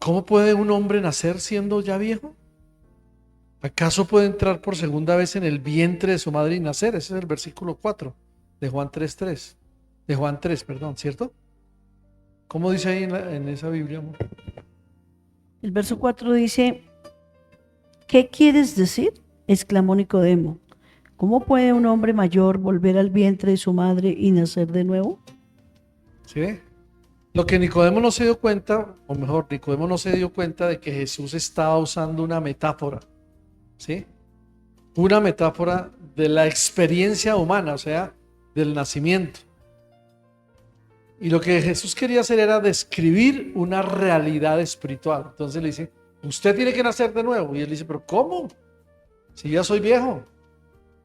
¿Cómo puede un hombre nacer siendo ya viejo? ¿Acaso puede entrar por segunda vez en el vientre de su madre y nacer? Ese es el versículo 4 de Juan 3:3. De Juan 3, perdón, ¿cierto? ¿Cómo dice ahí en esa Biblia, amor? El verso 4 dice, ¿qué quieres decir? Exclamó Nicodemo. ¿Cómo puede un hombre mayor volver al vientre de su madre y nacer de nuevo? ¿Sí ve? Lo que Nicodemo no se dio cuenta, o mejor, Nicodemo no se dio cuenta de que Jesús estaba usando una metáfora, ¿sí? Una metáfora de la experiencia humana, o sea, del nacimiento. Y lo que Jesús quería hacer era describir una realidad espiritual. Entonces le dice, usted tiene que nacer de nuevo. Y él dice, pero ¿cómo? Si ya soy viejo.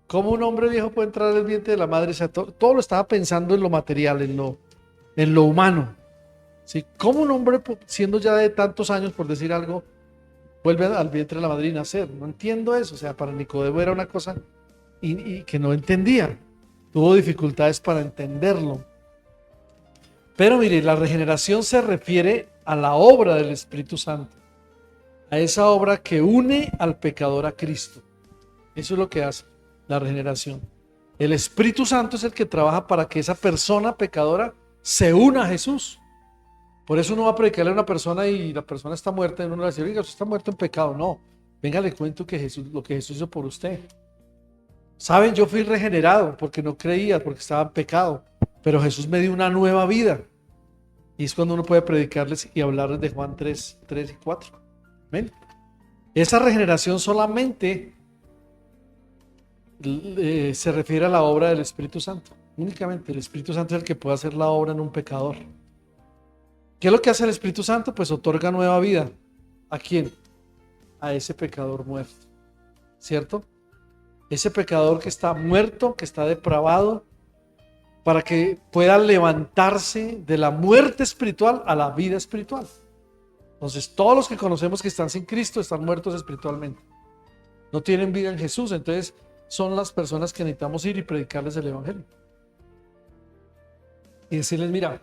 ¿Cómo un hombre viejo puede entrar al vientre de la madre? O sea, todo lo estaba pensando en lo material, en lo humano. ¿Sí? ¿Cómo un hombre, siendo ya de tantos años, por decir algo, vuelve al vientre de la madre y nacer? No entiendo eso. O sea, para Nicodemo era una cosa y que no entendía. Tuvo dificultades para entenderlo. Pero mire, la regeneración se refiere a la obra del Espíritu Santo, a esa obra que une al pecador a Cristo. Eso es lo que hace la regeneración. El Espíritu Santo es el que trabaja para que esa persona pecadora se una a Jesús. Por eso uno va a predicarle a una persona y la persona está muerta y uno le va a decir, oiga, usted está muerto en pecado. No, venga, le cuento que Jesús, lo que Jesús hizo por usted. Saben, yo fui regenerado porque no creía, porque estaba en pecado, pero Jesús me dio una nueva vida. Y es cuando uno puede predicarles y hablarles de Juan 3 y 4. ¿Ven? Esa regeneración solamente se refiere a la obra del Espíritu Santo. Únicamente el Espíritu Santo es el que puede hacer la obra en un pecador. ¿Qué es lo que hace el Espíritu Santo? Pues otorga nueva vida. ¿A quién? A ese pecador muerto. ¿Cierto? Ese pecador que está muerto, que está depravado, para que pueda levantarse de la muerte espiritual a la vida espiritual. Entonces, todos los que conocemos que están sin Cristo están muertos espiritualmente. No tienen vida en Jesús. Entonces, son las personas que necesitamos ir y predicarles el Evangelio. Y decirles, mira,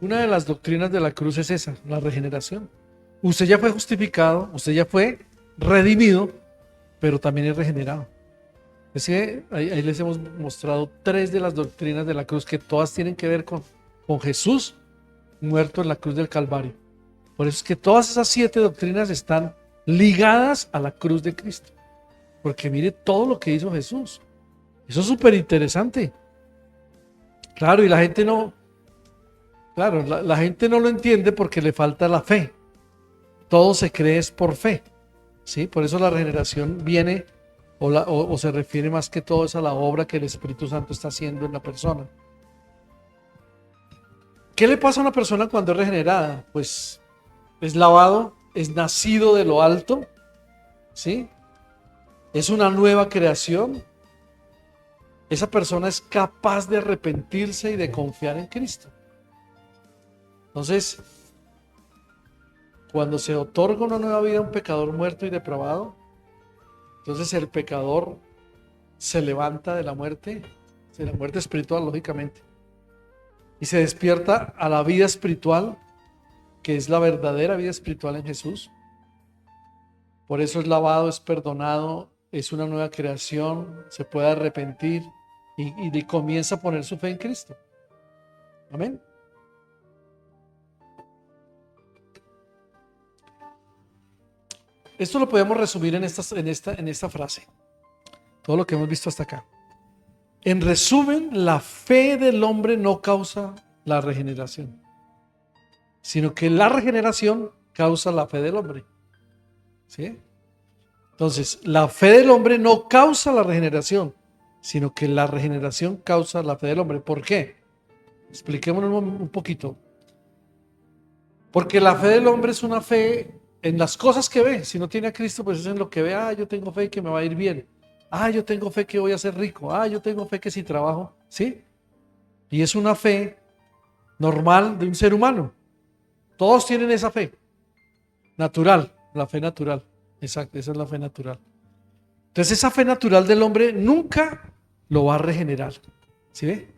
una de las doctrinas de la cruz es esa, la regeneración. Usted ya fue justificado, usted ya fue redimido, pero también es regenerado. Es que ahí les hemos mostrado 3 de las doctrinas de la cruz que todas tienen que ver con Jesús muerto en la cruz del Calvario. Por eso es que todas esas 7 doctrinas están ligadas a la cruz de Cristo. Porque mire todo lo que hizo Jesús. Eso es súper interesante. Claro, y la gente no, claro, la gente no lo entiende porque le falta la fe. Todo se cree es por fe. ¿Sí? Por eso la regeneración viene o se refiere más que todo es a la obra que el Espíritu Santo está haciendo en la persona. ¿Qué le pasa a una persona cuando es regenerada? Pues es lavado, es nacido de lo alto, ¿sí? Es una nueva creación. Esa persona es capaz de arrepentirse y de confiar en Cristo. Entonces, cuando se otorga una nueva vida a un pecador muerto y depravado, entonces el pecador se levanta de la muerte espiritual, lógicamente, y se despierta a la vida espiritual, que es la verdadera vida espiritual en Jesús. Por eso es lavado, es perdonado, es una nueva creación, se puede arrepentir y comienza a poner su fe en Cristo. Amén. Esto lo podemos resumir en esta frase, todo lo que hemos visto hasta acá. En resumen, la fe del hombre no causa la regeneración, sino que la regeneración causa la fe del hombre. ¿Sí? Entonces, la fe del hombre no causa la regeneración, sino que la regeneración causa la fe del hombre. ¿Por qué? Expliquémonos un poquito. Porque la fe del hombre es una fe en las cosas que ve. Si no tiene a Cristo, pues es en lo que ve. Yo tengo fe que me va a ir bien. Yo tengo fe que voy a ser rico. Yo tengo fe que si trabajo, ¿sí? Y es una fe normal de un ser humano. Todos tienen esa fe. Natural, la fe natural. Exacto, esa es la fe natural. Entonces esa fe natural del hombre nunca lo va a regenerar. ¿Sí ve?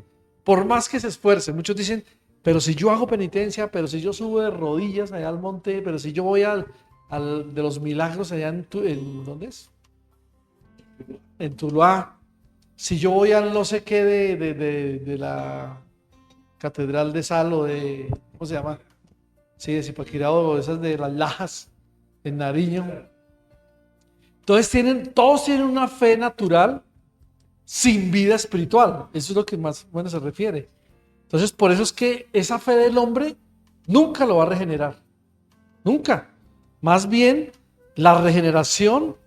Por más que se esfuerce. Muchos dicen, pero si yo hago penitencia, pero si yo subo de rodillas allá al monte, pero si yo voy al de los milagros allá ¿dónde es? En Tuluá, si yo voy al no sé qué de la Catedral de Sal o de, ¿cómo se llama? Sí, de Zipaquirá o esas de las Lajas en Nariño. Entonces todos tienen una fe natural sin vida espiritual. Eso es lo que más bueno se refiere. Entonces, por eso es que esa fe del hombre nunca lo va a regenerar. Nunca. Más bien, la regeneración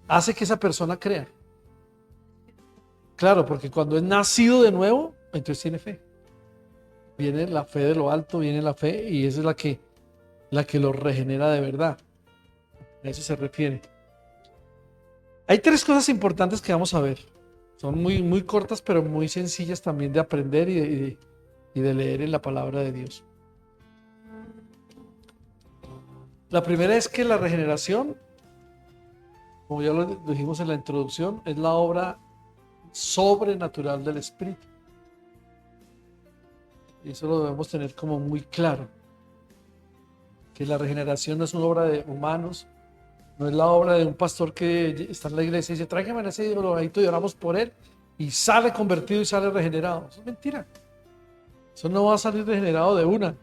hace que esa persona crea. Claro, porque cuando es nacido de nuevo, entonces tiene fe. Viene la fe de lo alto, viene la fe y esa es la que lo regenera de verdad. A eso se refiere. Hay tres cosas importantes que vamos a ver. Son muy, muy cortas, pero muy sencillas también de aprender y de leer en la palabra de Dios. La primera es que la regeneración, como ya lo dijimos en la introducción, es la obra sobrenatural del Espíritu. Y eso lo debemos tener como muy claro. Que la regeneración no es una obra de humanos, no es la obra de un pastor que está en la iglesia y dice, tráigame a ese drogadito y oramos por él y sale convertido y sale regenerado. Eso es mentira. Eso no va a salir regenerado de una.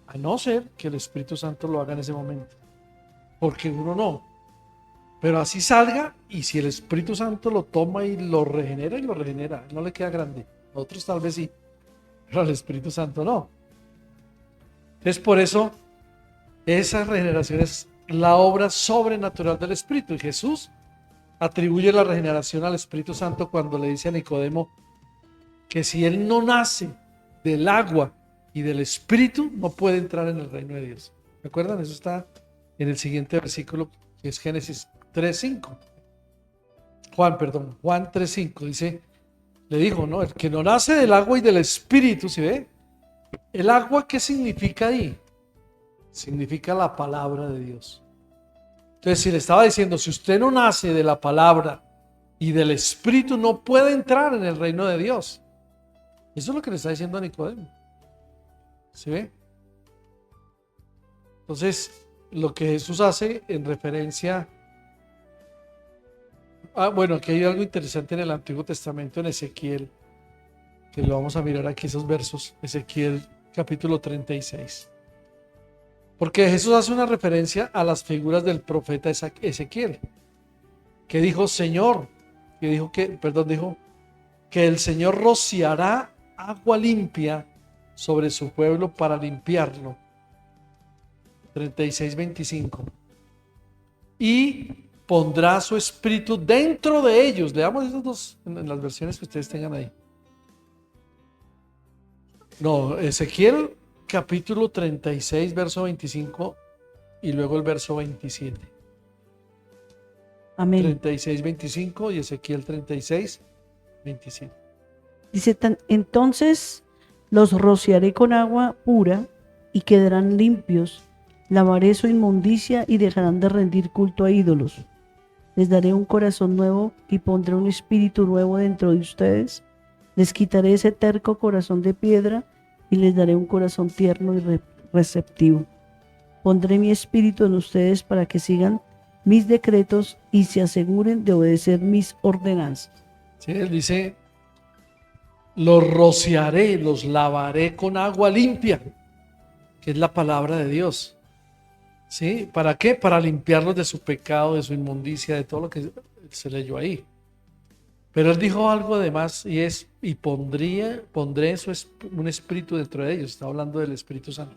A no ser que el Espíritu Santo lo haga en ese momento. Porque uno no. Pero así salga y si el Espíritu Santo lo toma y lo regenera, no le queda grande. A otros tal vez sí, pero al Espíritu Santo no. Entonces por eso esa regeneración es la obra sobrenatural del Espíritu. Y Jesús atribuye la regeneración al Espíritu Santo cuando le dice a Nicodemo que si él no nace del agua y del Espíritu, no puede entrar en el reino de Dios. ¿Me acuerdan? Eso está en el siguiente versículo, que es Génesis 3:5. Juan 3:5 dice, le dijo, ¿no? El que no nace del agua y del Espíritu, ¿sí ve? ¿El agua qué significa ahí? Significa la palabra de Dios. Entonces, si le estaba diciendo, si usted no nace de la palabra y del Espíritu, no puede entrar en el reino de Dios. Eso es lo que le está diciendo a Nicodemo. ¿Sí ve? Entonces, lo que Jesús hace en referencia... bueno, aquí hay algo interesante en el Antiguo Testamento, en Ezequiel, que lo vamos a mirar aquí, esos versos. Ezequiel capítulo 36. Porque Jesús hace una referencia a las figuras del profeta Ezequiel, que dijo, dijo que el Señor rociará agua limpia sobre su pueblo para limpiarlo. 36:25. Y pondrá su espíritu dentro de ellos. Leamos esos dos en las versiones que ustedes tengan ahí. No, Ezequiel capítulo 36, verso 25 y luego el verso 27. Amén. 36:25 y Ezequiel 36:27. Dice, entonces los rociaré con agua pura y quedarán limpios. Lavaré su inmundicia y dejarán de rendir culto a ídolos. Les daré un corazón nuevo y pondré un espíritu nuevo dentro de ustedes. Les quitaré ese terco corazón de piedra y les daré un corazón tierno y receptivo. Pondré mi espíritu en ustedes para que sigan mis decretos y se aseguren de obedecer mis ordenanzas. Sí, él dice, los rociaré, los lavaré con agua limpia, que es la palabra de Dios. ¿Sí? ¿Para qué? Para limpiarlos de su pecado, de su inmundicia, de todo lo que se leyó ahí. Pero él dijo algo además y es, y pondré un espíritu dentro de ellos. Está hablando del Espíritu Santo.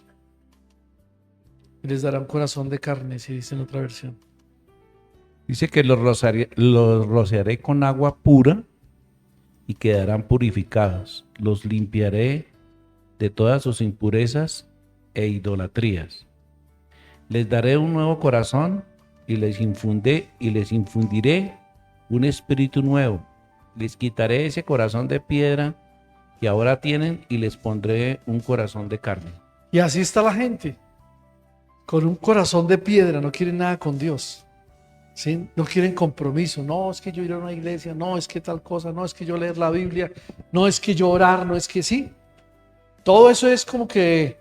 Y les dará un corazón de carne, si dice en otra versión. Dice que los rociaré con agua pura y quedarán purificados. Los limpiaré de todas sus impurezas e idolatrías. Les daré un nuevo corazón y les infundiré un espíritu nuevo. Les quitaré ese corazón de piedra que ahora tienen y les pondré un corazón de carne. Y así está la gente, con un corazón de piedra, no quieren nada con Dios. ¿sí? No quieren compromiso. No, es que yo ir a una iglesia, no, es que tal cosa, no, es que yo leer la Biblia, no, es que yo orar, no, es que sí. Todo eso es como que,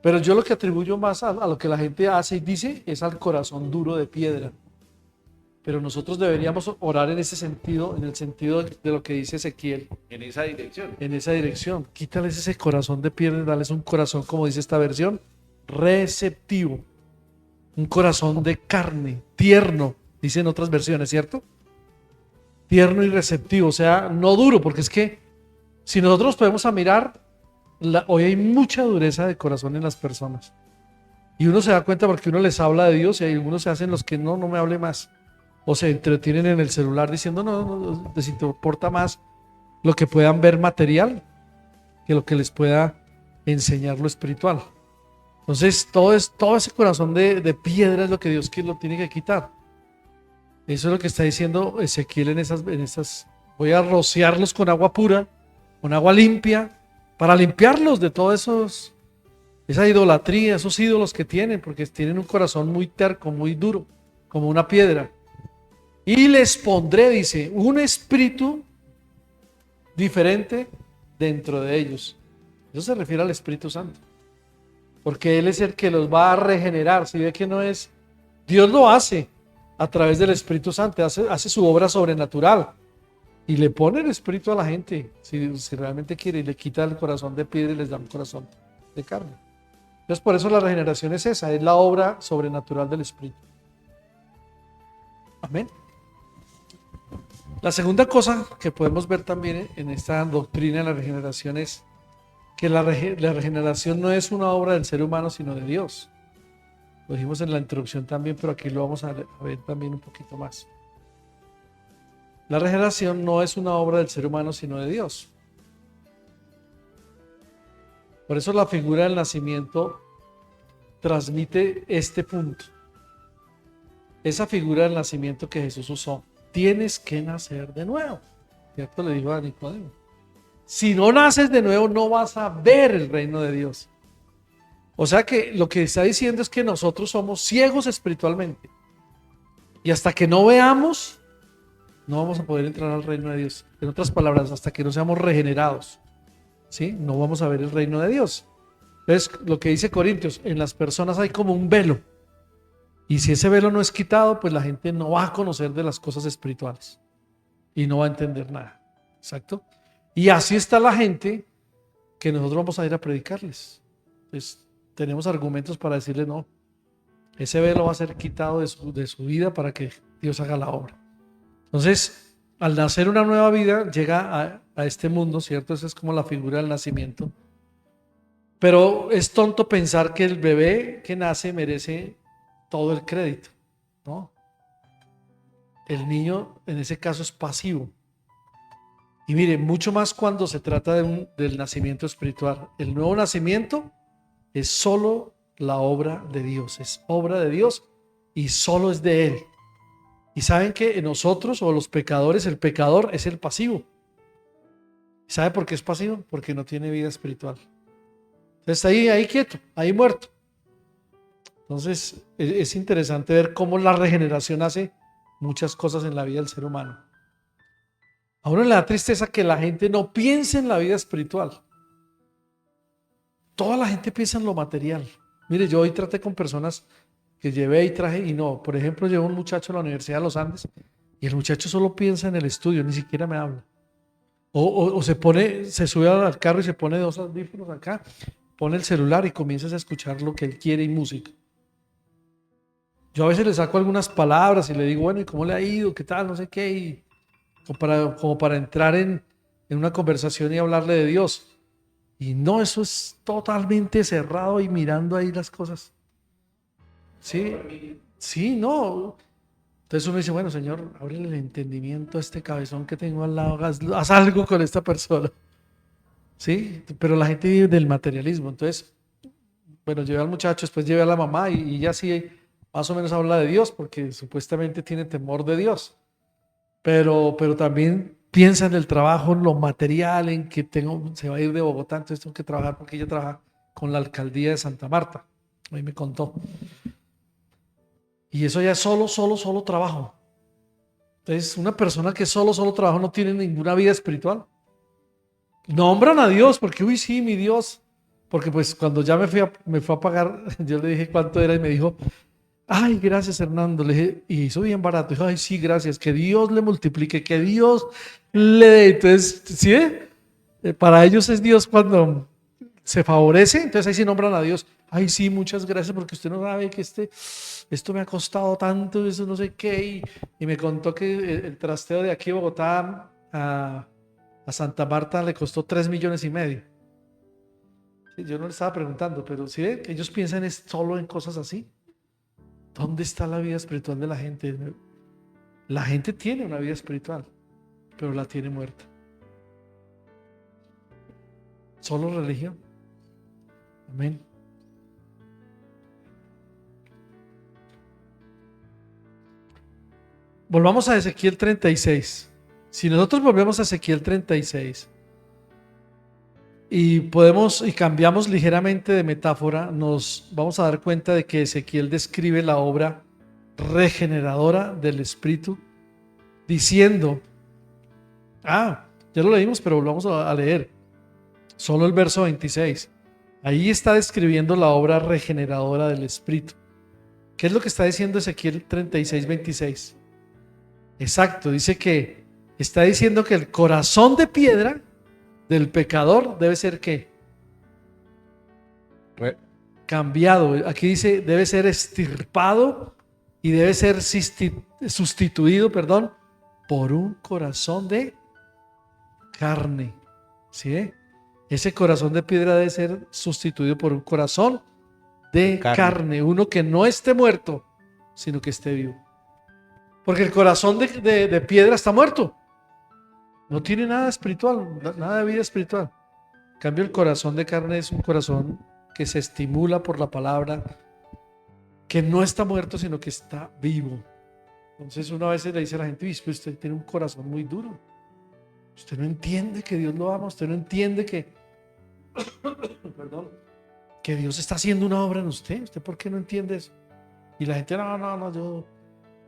pero yo lo que atribuyo más a lo que la gente hace y dice es al corazón duro de piedra. Pero nosotros deberíamos orar en ese sentido, en el sentido de lo que dice Ezequiel, En esa dirección. en esa dirección. Quítales ese corazón de piedra y dales un corazón, como dice esta versión, receptivo. Un corazón de carne, tierno, dicen otras versiones, ¿cierto? Tierno y receptivo, o sea, no duro, porque es que si nosotros podemos a mirar, hoy hay mucha dureza de corazón en las personas. Y uno se da cuenta porque uno les habla de Dios y algunos se hacen los que no me hable más. O se entretienen en el celular diciendo no, les importa más lo que puedan ver material que lo que les pueda enseñar lo espiritual. Entonces, todo ese corazón de piedra es lo que Dios lo tiene que quitar. Eso es lo que está diciendo Ezequiel en esas. Voy a rociarlos con agua pura, con agua limpia, para limpiarlos de todos esa idolatría, esos ídolos que tienen, porque tienen un corazón muy terco, muy duro, como una piedra. Y les pondré, dice, un espíritu diferente dentro de ellos. Eso se refiere al Espíritu Santo. Porque Él es el que los va a regenerar. Si ve que no es, Dios lo hace a través del Espíritu Santo, hace su obra sobrenatural y le pone el Espíritu a la gente, si realmente quiere, y le quita el corazón de piedra y les da un corazón de carne. Entonces por eso la regeneración es esa, es la obra sobrenatural del Espíritu. Amén. La segunda cosa que podemos ver también en esta doctrina de la regeneración es que la regeneración no es una obra del ser humano, sino de Dios. Lo dijimos en la introducción también, pero aquí lo vamos a ver también un poquito más. La regeneración no es una obra del ser humano, sino de Dios. Por eso la figura del nacimiento transmite este punto. Esa figura del nacimiento que Jesús usó. Tienes que nacer de nuevo. ¿Cierto? Le dijo a Nicodemo. Si no naces de nuevo, no vas a ver el reino de Dios. O sea que lo que está diciendo es que nosotros somos ciegos espiritualmente. Y hasta que no veamos, no vamos a poder entrar al reino de Dios. En otras palabras, hasta que no seamos regenerados, ¿sí? No vamos a ver el reino de Dios. Entonces, lo que dice Corintios, en las personas hay como un velo. Y si ese velo no es quitado, pues la gente no va a conocer de las cosas espirituales. Y no va a entender nada. ¿Exacto? Y así está la gente que nosotros vamos a ir a predicarles. Entonces, tenemos argumentos para decirle no. Ese velo va a ser quitado de su vida para que Dios haga la obra. Entonces, al nacer una nueva vida, llega a este mundo, ¿cierto? Esa es como la figura del nacimiento. Pero es tonto pensar que el bebé que nace merece todo el crédito, ¿no? El niño en ese caso es pasivo. Y mire, mucho más cuando se trata del nacimiento espiritual. El nuevo nacimiento es solo la obra de Dios, es obra de Dios y solo es de Él. Y saben que en nosotros o los pecadores, el pecador es el pasivo. ¿Sabe por qué es pasivo? Porque no tiene vida espiritual. Entonces está ahí quieto, ahí muerto. Entonces es interesante ver cómo la regeneración hace muchas cosas en la vida del ser humano. A uno le da tristeza que la gente no piense en la vida espiritual. Toda la gente piensa en lo material. Mire, yo hoy traté con personas que llevé y traje y no. Por ejemplo, llevo un muchacho a la Universidad de los Andes y el muchacho solo piensa en el estudio, ni siquiera me habla. O se sube al carro y se pone 2 audífonos acá, pone el celular y comienza a escuchar lo que él quiere y música. Yo a veces le saco algunas palabras y le digo, bueno, ¿y cómo le ha ido? ¿Qué tal? No sé qué. Y como para entrar en una conversación y hablarle de Dios. Y no, eso es totalmente cerrado y mirando ahí las cosas. Sí, sí, no. Entonces uno dice, bueno, Señor, ábrele el entendimiento a este cabezón que tengo al lado, haz algo con esta persona. Sí, pero la gente vive del materialismo. Entonces, bueno, llevé al muchacho, después llevé a la mamá y ya sí más o menos habla de Dios porque supuestamente tiene temor de Dios. Pero también piensa en el trabajo, en lo material, en que se va a ir de Bogotá, entonces tengo que trabajar porque ella trabaja con la alcaldía de Santa Marta. Ahí me contó. Y eso ya es solo trabajo. Entonces, una persona que solo trabajo no tiene ninguna vida espiritual. Nombran a Dios porque, uy, sí, mi Dios. Porque pues cuando ya me fue a pagar, yo le dije cuánto era y me dijo, ay, gracias Hernando. Le dije, y hizo bien barato. Dijo, ay, sí, gracias. Que Dios le multiplique, que Dios le dé. Entonces, ¿sí? Para ellos es Dios cuando se favorece. Entonces ahí sí nombran a Dios. Ay, sí, muchas gracias porque usted no sabe que esto me ha costado tanto, eso no sé qué. Y me contó que el trasteo de aquí de Bogotá a Santa Marta le costó 3,5 millones. Sí, yo no le estaba preguntando, pero si ¿sí? Ellos piensan es solo en cosas así. ¿Dónde está la vida espiritual de la gente? La gente tiene una vida espiritual, pero la tiene muerta. Solo religión. Amén. Volvamos a Ezequiel 36. Si nosotros volvemos a Ezequiel 36 y cambiamos ligeramente de metáfora, nos vamos a dar cuenta de que Ezequiel describe la obra regeneradora del Espíritu, diciendo, ya lo leímos, pero volvamos a leer, solo el verso 26. Ahí está describiendo la obra regeneradora del Espíritu. ¿Qué es lo que está diciendo Ezequiel 36, 26? Exacto, dice que está diciendo que el corazón de piedra del pecador debe ser ¿qué? Cambiado. Aquí dice debe ser extirpado y debe ser sustituido, por un corazón de carne. ¿Sí? Ese corazón de piedra debe ser sustituido por un corazón de carne. Uno que no esté muerto, sino que esté vivo. Porque el corazón de piedra está muerto. No tiene nada espiritual, nada de vida espiritual. En cambio, el corazón de carne es un corazón que se estimula por la palabra, que no está muerto, sino que está vivo. Entonces, una vez le dice a la gente, usted tiene un corazón muy duro. Usted no entiende que Dios lo ama, usted no entiende que, que Dios está haciendo una obra en usted. ¿Usted por qué no entiende eso? Y la gente, no, yo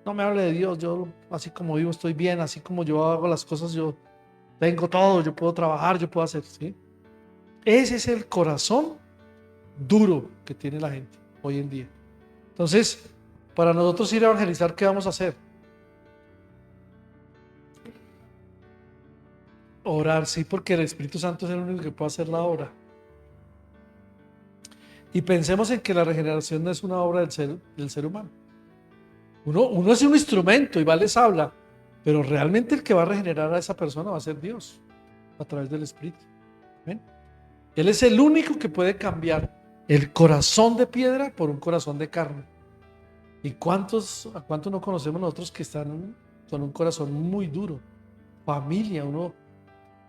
no me hable de Dios, yo así como vivo estoy bien, así como yo hago las cosas, yo tengo todo, yo puedo trabajar, yo puedo hacer, ¿sí? Ese es el corazón duro que tiene la gente hoy en día. Entonces, para nosotros ir a evangelizar, ¿qué vamos a hacer? Orar, sí, porque el Espíritu Santo es el único que puede hacer la obra. Y pensemos en que la regeneración no es una obra del ser humano. Uno es un instrumento y les habla, pero realmente el que va a regenerar a esa persona va a ser Dios a través del Espíritu. ¿Ven? Él es el único que puede cambiar el corazón de piedra por un corazón de carne. ¿Y a cuántos no conocemos nosotros que están con un corazón muy duro? Familia,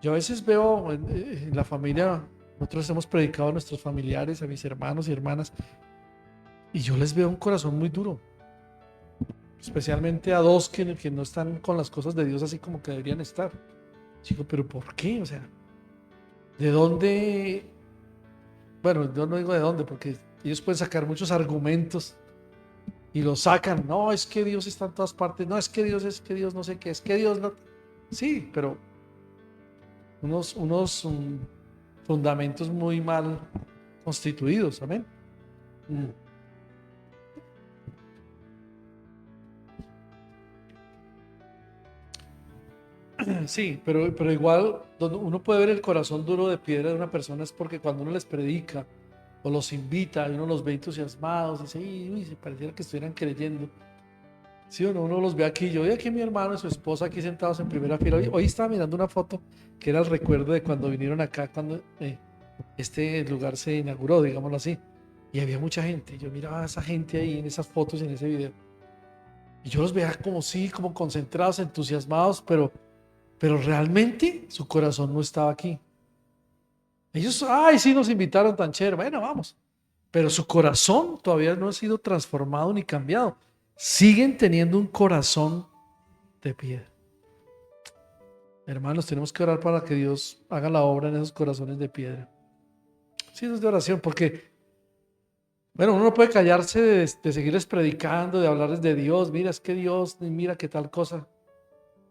yo a veces veo en la familia, nosotros hemos predicado a nuestros familiares, a mis hermanos y hermanas, y yo les veo un corazón muy duro. Especialmente a dos que no están con las cosas de Dios así como que deberían estar. Digo, pero ¿por qué? O sea, ¿de dónde? Bueno, yo no digo de dónde, porque ellos pueden sacar muchos argumentos y los sacan. No, es que Dios está en todas partes. No, es que Dios no sé qué, es que Dios no. Sí, pero unos fundamentos muy mal constituidos. Amén. Sí, pero igual donde uno puede ver el corazón duro de piedra de una persona es porque cuando uno les predica o los invita y uno los ve entusiasmados y dice, uy, se pareciera que estuvieran creyendo. Sí, uno los ve aquí, yo vi aquí a mi hermano y su esposa aquí sentados en primera fila. Hoy estaba mirando una foto que era el recuerdo de cuando vinieron acá, cuando este lugar se inauguró, digámoslo así, y había mucha gente. Yo miraba a esa gente ahí en esas fotos y en ese video y yo los veía como concentrados, entusiasmados, pero realmente su corazón no estaba aquí. Ellos, sí nos invitaron tan chévere, bueno, vamos. Pero su corazón todavía no ha sido transformado ni cambiado. Siguen teniendo un corazón de piedra. Hermanos, tenemos que orar para que Dios haga la obra en esos corazones de piedra. Sí, eso es de oración, porque Bueno, uno no puede callarse de seguirles predicando, de hablarles de Dios. Mira, es que Dios, mira qué tal cosa.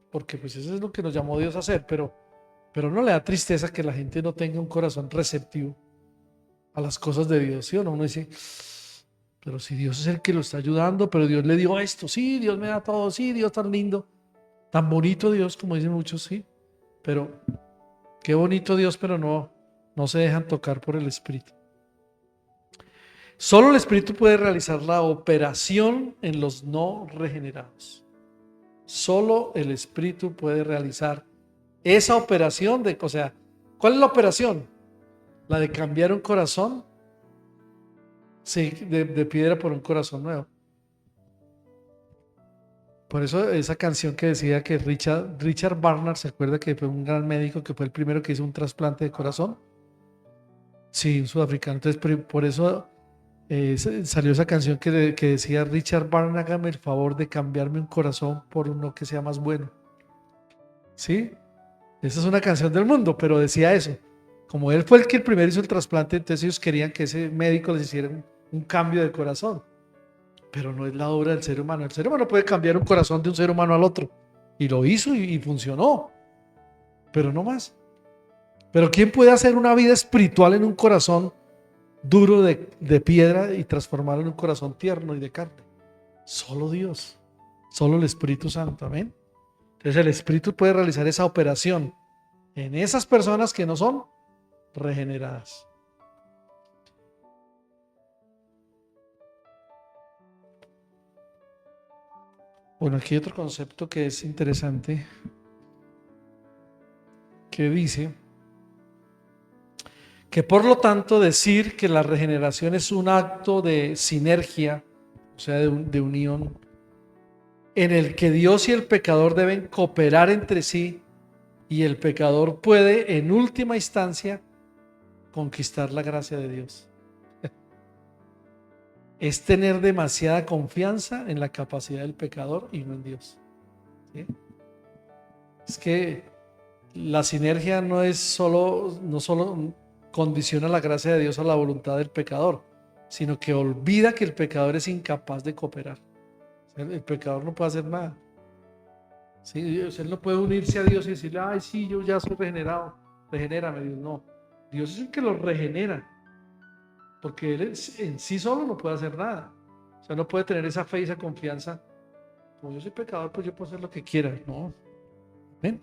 Porque pues eso es lo que nos llamó Dios a hacer. Pero no le da tristeza que la gente no tenga un corazón receptivo a las cosas de Dios, ¿sí o no? Uno dice, pero si Dios es el que lo está ayudando, pero Dios le dio esto, sí, Dios me da todo, sí, Dios tan lindo, tan bonito Dios, como dicen muchos, sí. Pero qué bonito Dios, pero no se dejan tocar por el Espíritu. Solo el Espíritu puede realizar la operación en los no regenerados. Solo el Espíritu puede realizar esa operación o sea, ¿cuál es la operación? La de cambiar un corazón, sí, de piedra por un corazón nuevo. Por eso esa canción que decía que Richard Barnard, ¿se acuerda que fue un gran médico que fue el primero que hizo un trasplante de corazón? Sí, un sudafricano. Entonces por eso salió esa canción que decía: Richard Barnard, hágame el favor de cambiarme un corazón por uno que sea más bueno. ¿Sí? Esa es una canción del mundo, pero decía eso. Como él fue el que el primero hizo el trasplante, entonces ellos querían que ese médico les hiciera un cambio de corazón. Pero no es la obra del ser humano. El ser humano puede cambiar un corazón de un ser humano al otro. Y lo hizo y funcionó. Pero no más. Pero ¿quién puede hacer una vida espiritual en un corazón duro de piedra y transformarlo en un corazón tierno y de carne? Solo Dios. Solo el Espíritu Santo. Amén. Entonces el Espíritu puede realizar esa operación en esas personas que no son regeneradas. Bueno, aquí hay otro concepto que es interesante, que dice que por lo tanto decir que la regeneración es un acto de sinergia, o sea, de unión, en el que Dios y el pecador deben cooperar entre sí, y el pecador puede en última instancia conquistar la gracia de Dios. Es tener demasiada confianza en la capacidad del pecador y no en Dios. ¿Sí? Es que la sinergia no solo condiciona la gracia de Dios a la voluntad del pecador, sino que olvida que el pecador es incapaz de cooperar. O sea, el pecador no puede hacer nada. ¿Sí? Él no puede unirse a Dios y decirle: ay, sí, yo ya soy regenerado, regenérame, Dios. No, Dios es el que lo regenera, porque Él en sí solo no puede hacer nada. O sea, no puede tener esa fe y esa confianza. Como yo soy pecador, pues yo puedo hacer lo que quiera. No. ¿Ven?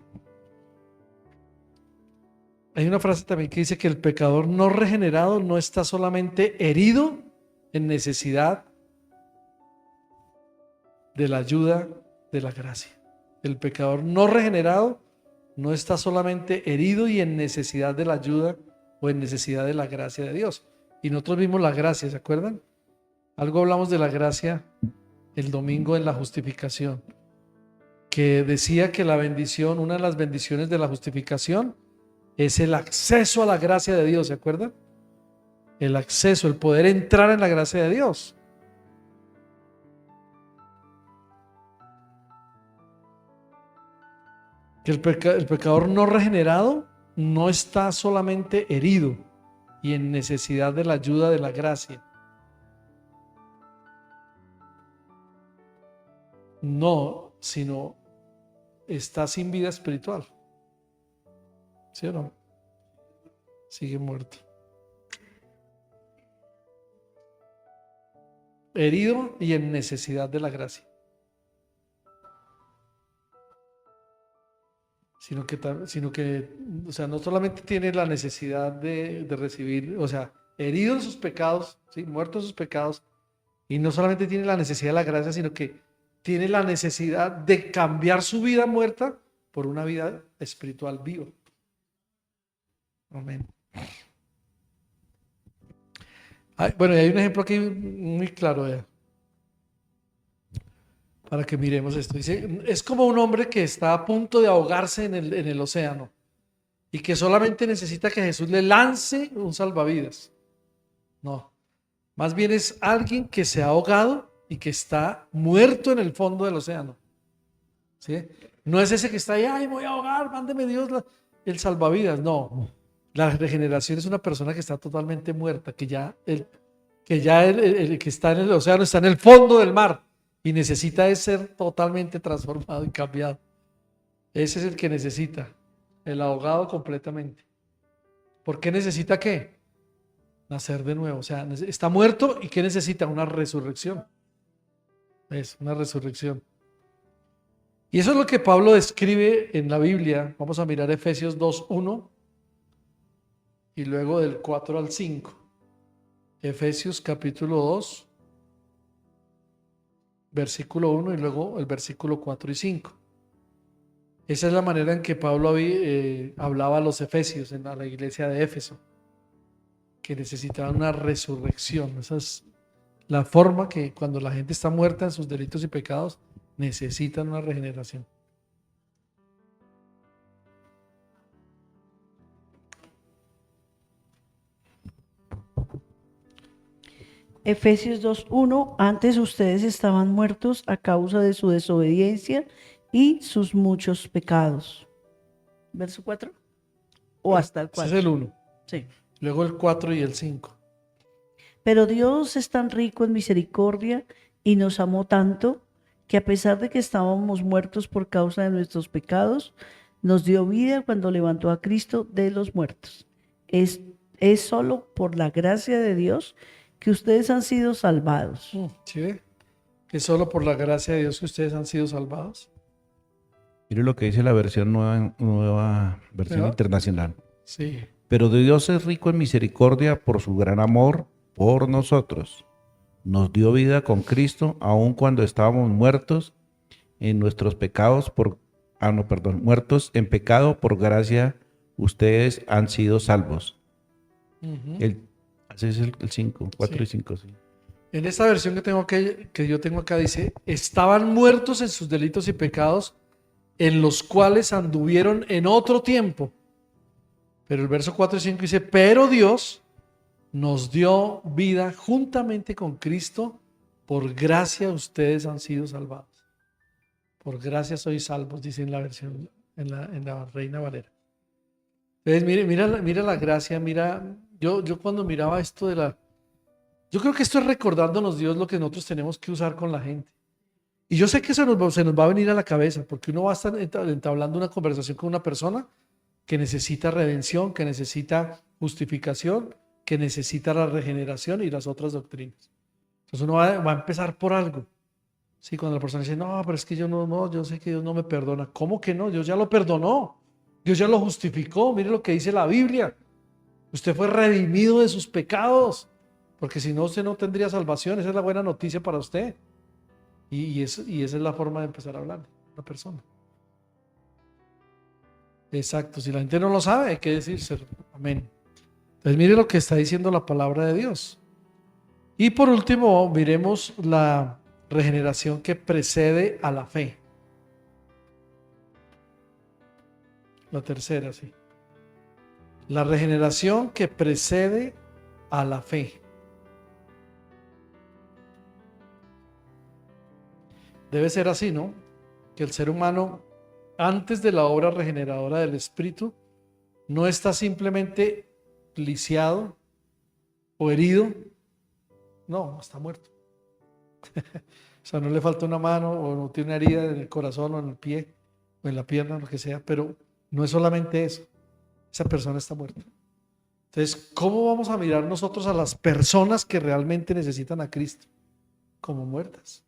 Hay una frase también que dice que el pecador no regenerado no está solamente herido en necesidad de la ayuda de la gracia. El pecador no regenerado no está solamente herido y en necesidad de la ayuda o en necesidad de la gracia de Dios. Y nosotros vimos la gracia, ¿se acuerdan? Algo hablamos de la gracia el domingo en la justificación, que decía que la bendición, una de las bendiciones de la justificación, es el acceso a la gracia de Dios, ¿se acuerdan? El acceso, el poder entrar en la gracia de Dios. Que el pecador no regenerado no está solamente herido y en necesidad de la ayuda de la gracia. No, sino está sin vida espiritual. ¿Sí o no? Sigue muerto. Herido y en necesidad de la gracia. Sino que, o sea, no solamente tiene la necesidad de recibir, o sea, herido en sus pecados, ¿sí? Muerto en sus pecados, y no solamente tiene la necesidad de la gracia, sino que tiene la necesidad de cambiar su vida muerta por una vida espiritual viva. Amén. Bueno, y hay un ejemplo aquí muy claro, para que miremos esto. Dice: es como un hombre que está a punto de ahogarse en el océano y que solamente necesita que Jesús le lance un salvavidas. No, más bien es alguien que se ha ahogado y que está muerto en el fondo del océano. ¿Sí? No es ese que está ahí: ay, voy a ahogar, mándeme Dios el salvavidas. No, la regeneración es una persona que está totalmente muerta, que ya que ya el que está en el océano está en el fondo del mar y necesita de ser totalmente transformado y cambiado. Ese es el que necesita, el ahogado completamente. ¿Por qué necesita qué? Nacer de nuevo. O sea, está muerto y ¿qué necesita? Una resurrección. Es una resurrección. Y eso es lo que Pablo describe en la Biblia. Vamos a mirar Efesios 2:1 y luego del 4 al 5. Efesios capítulo 2, versículo 1 y luego el versículo 4 y 5. Esa es la manera en que Pablo hablaba a los efesios, a la iglesia de Éfeso, que necesitaban una resurrección. Esa es la forma que cuando la gente está muerta en sus delitos y pecados, necesitan una regeneración. Efesios 2:1, antes ustedes estaban muertos a causa de su desobediencia y sus muchos pecados. Verso 4. O hasta el Ese es 4. el 1. Sí. Luego el 4 y el 5. Pero Dios es tan rico en misericordia y nos amó tanto que a pesar de que estábamos muertos por causa de nuestros pecados, nos dio vida cuando levantó a Cristo de los muertos. Es solo por la gracia de Dios que ustedes han sido salvados. ¿Sí ve? Que solo por la gracia de Dios que ustedes han sido salvados. Mire lo que dice la nueva versión ¿Nueva? internacional. Sí. Pero Dios es rico en misericordia por su gran amor por nosotros. Nos dio vida con Cristo aun cuando estábamos muertos en nuestros pecados muertos en pecado, por gracia ustedes han sido salvos. Ese es el 5, 4 Sí. y 5, sí. En esta versión que yo tengo acá dice, estaban muertos en sus delitos y pecados, en los cuales anduvieron en otro tiempo. Pero el verso 4 y 5 dice, pero Dios nos dio vida juntamente con Cristo, por gracia ustedes han sido salvados. Por gracia sois salvos, dice en la versión, en la Reina Valera. Entonces, mira la gracia, yo cuando miraba esto yo creo que esto es recordándonos Dios lo que nosotros tenemos que usar con la gente. Y yo sé que se nos va a venir a la cabeza, porque uno va a estar entablando una conversación con una persona que necesita redención, que necesita justificación, que necesita la regeneración y las otras doctrinas. Entonces uno va a empezar por algo. Sí, cuando la persona dice, no, pero es que yo sé que Dios no me perdona. ¿Cómo que no? Dios ya lo perdonó. Dios ya lo justificó. Mire lo que dice la Biblia. Usted fue redimido de sus pecados. Porque si no, usted no tendría salvación. Esa es la buena noticia para usted. Y esa es la forma de empezar a hablar a la persona. Exacto. Si la gente no lo sabe, hay que decirse. Amén. Entonces mire lo que está diciendo la palabra de Dios. Y por último, miremos la regeneración que precede a la fe. La tercera, sí. La regeneración que precede a la fe. Debe ser así, ¿no? Que el ser humano, antes de la obra regeneradora del Espíritu, no está simplemente lisiado o herido. No, está muerto. O sea, no le falta una mano o no tiene una herida en el corazón o en el pie o en la pierna, lo que sea, pero no es solamente eso. Esa persona está muerta. Entonces, ¿cómo vamos a mirar nosotros a las personas que realmente necesitan a Cristo? Como muertas.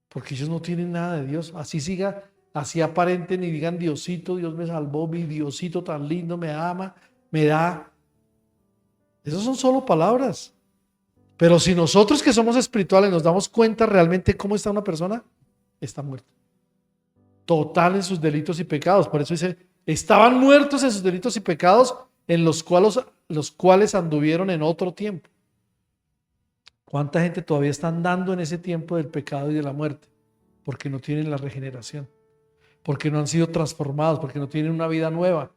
Porque ellos no tienen nada de Dios. Así aparenten y digan, Diosito, Dios me salvó, mi Diosito tan lindo, me ama, me da. Esas son solo palabras. Pero si nosotros que somos espirituales nos damos cuenta realmente cómo está una persona, está muerta. Total en sus delitos y pecados. Por eso dice, estaban muertos en sus delitos y pecados en los cuales anduvieron en otro tiempo. ¿Cuánta gente todavía está andando en ese tiempo del pecado y de la muerte? Porque no tienen la regeneración, porque no han sido transformados, porque no tienen una vida nueva.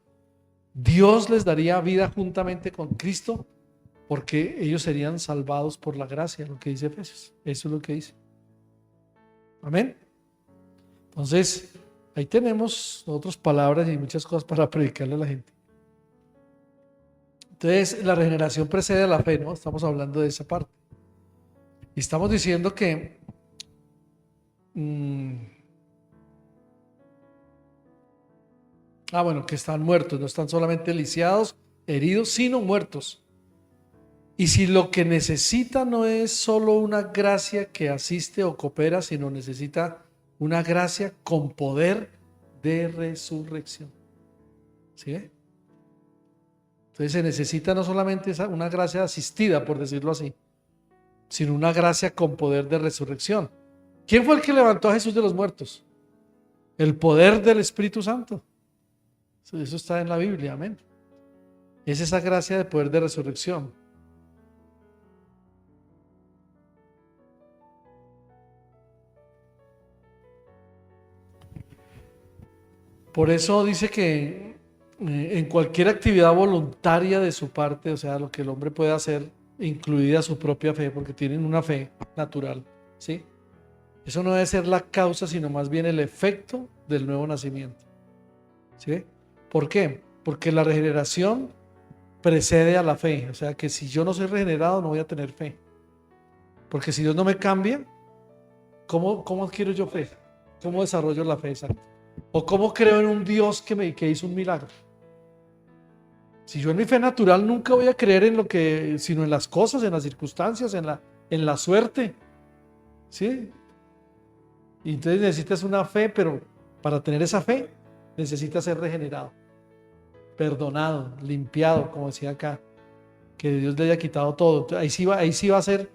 Dios les daría vida juntamente con Cristo, porque ellos serían salvados por la gracia, lo que dice Efesios. Eso es lo que dice. Amén. Entonces, ahí tenemos otras palabras y muchas cosas para predicarle a la gente. Entonces, la regeneración precede a la fe, ¿no? Estamos hablando de esa parte. Y estamos diciendo que bueno, que están muertos, no están solamente lisiados, heridos, sino muertos. Y si lo que necesita no es solo una gracia que asiste o coopera, sino necesita una gracia con poder de resurrección. ¿Sí ve? Entonces se necesita no solamente una gracia asistida, por decirlo así, sino una gracia con poder de resurrección. ¿Quién fue el que levantó a Jesús de los muertos? El poder del Espíritu Santo. Eso está en la Biblia, amén. Es esa gracia de poder de resurrección. Por eso dice que en cualquier actividad voluntaria de su parte, o sea, lo que el hombre puede hacer, incluida su propia fe, porque tienen una fe natural, ¿sí? Eso no debe ser la causa, sino más bien el efecto del nuevo nacimiento. ¿Sí? ¿Por qué? Porque la regeneración precede a la fe. O sea que si yo no soy regenerado, no voy a tener fe. Porque si Dios no me cambia, ¿cómo adquiero yo fe? ¿Cómo desarrollo la fe? Exacto. ¿O cómo creo en un Dios que hizo un milagro? Si yo en mi fe natural nunca voy a creer en lo que, sino en las cosas, en las circunstancias, en la suerte. ¿Sí? Y entonces necesitas una fe, pero para tener esa fe necesitas ser regenerado, perdonado, limpiado, como decía acá, que Dios le haya quitado todo. Entonces, ahí sí va a ser,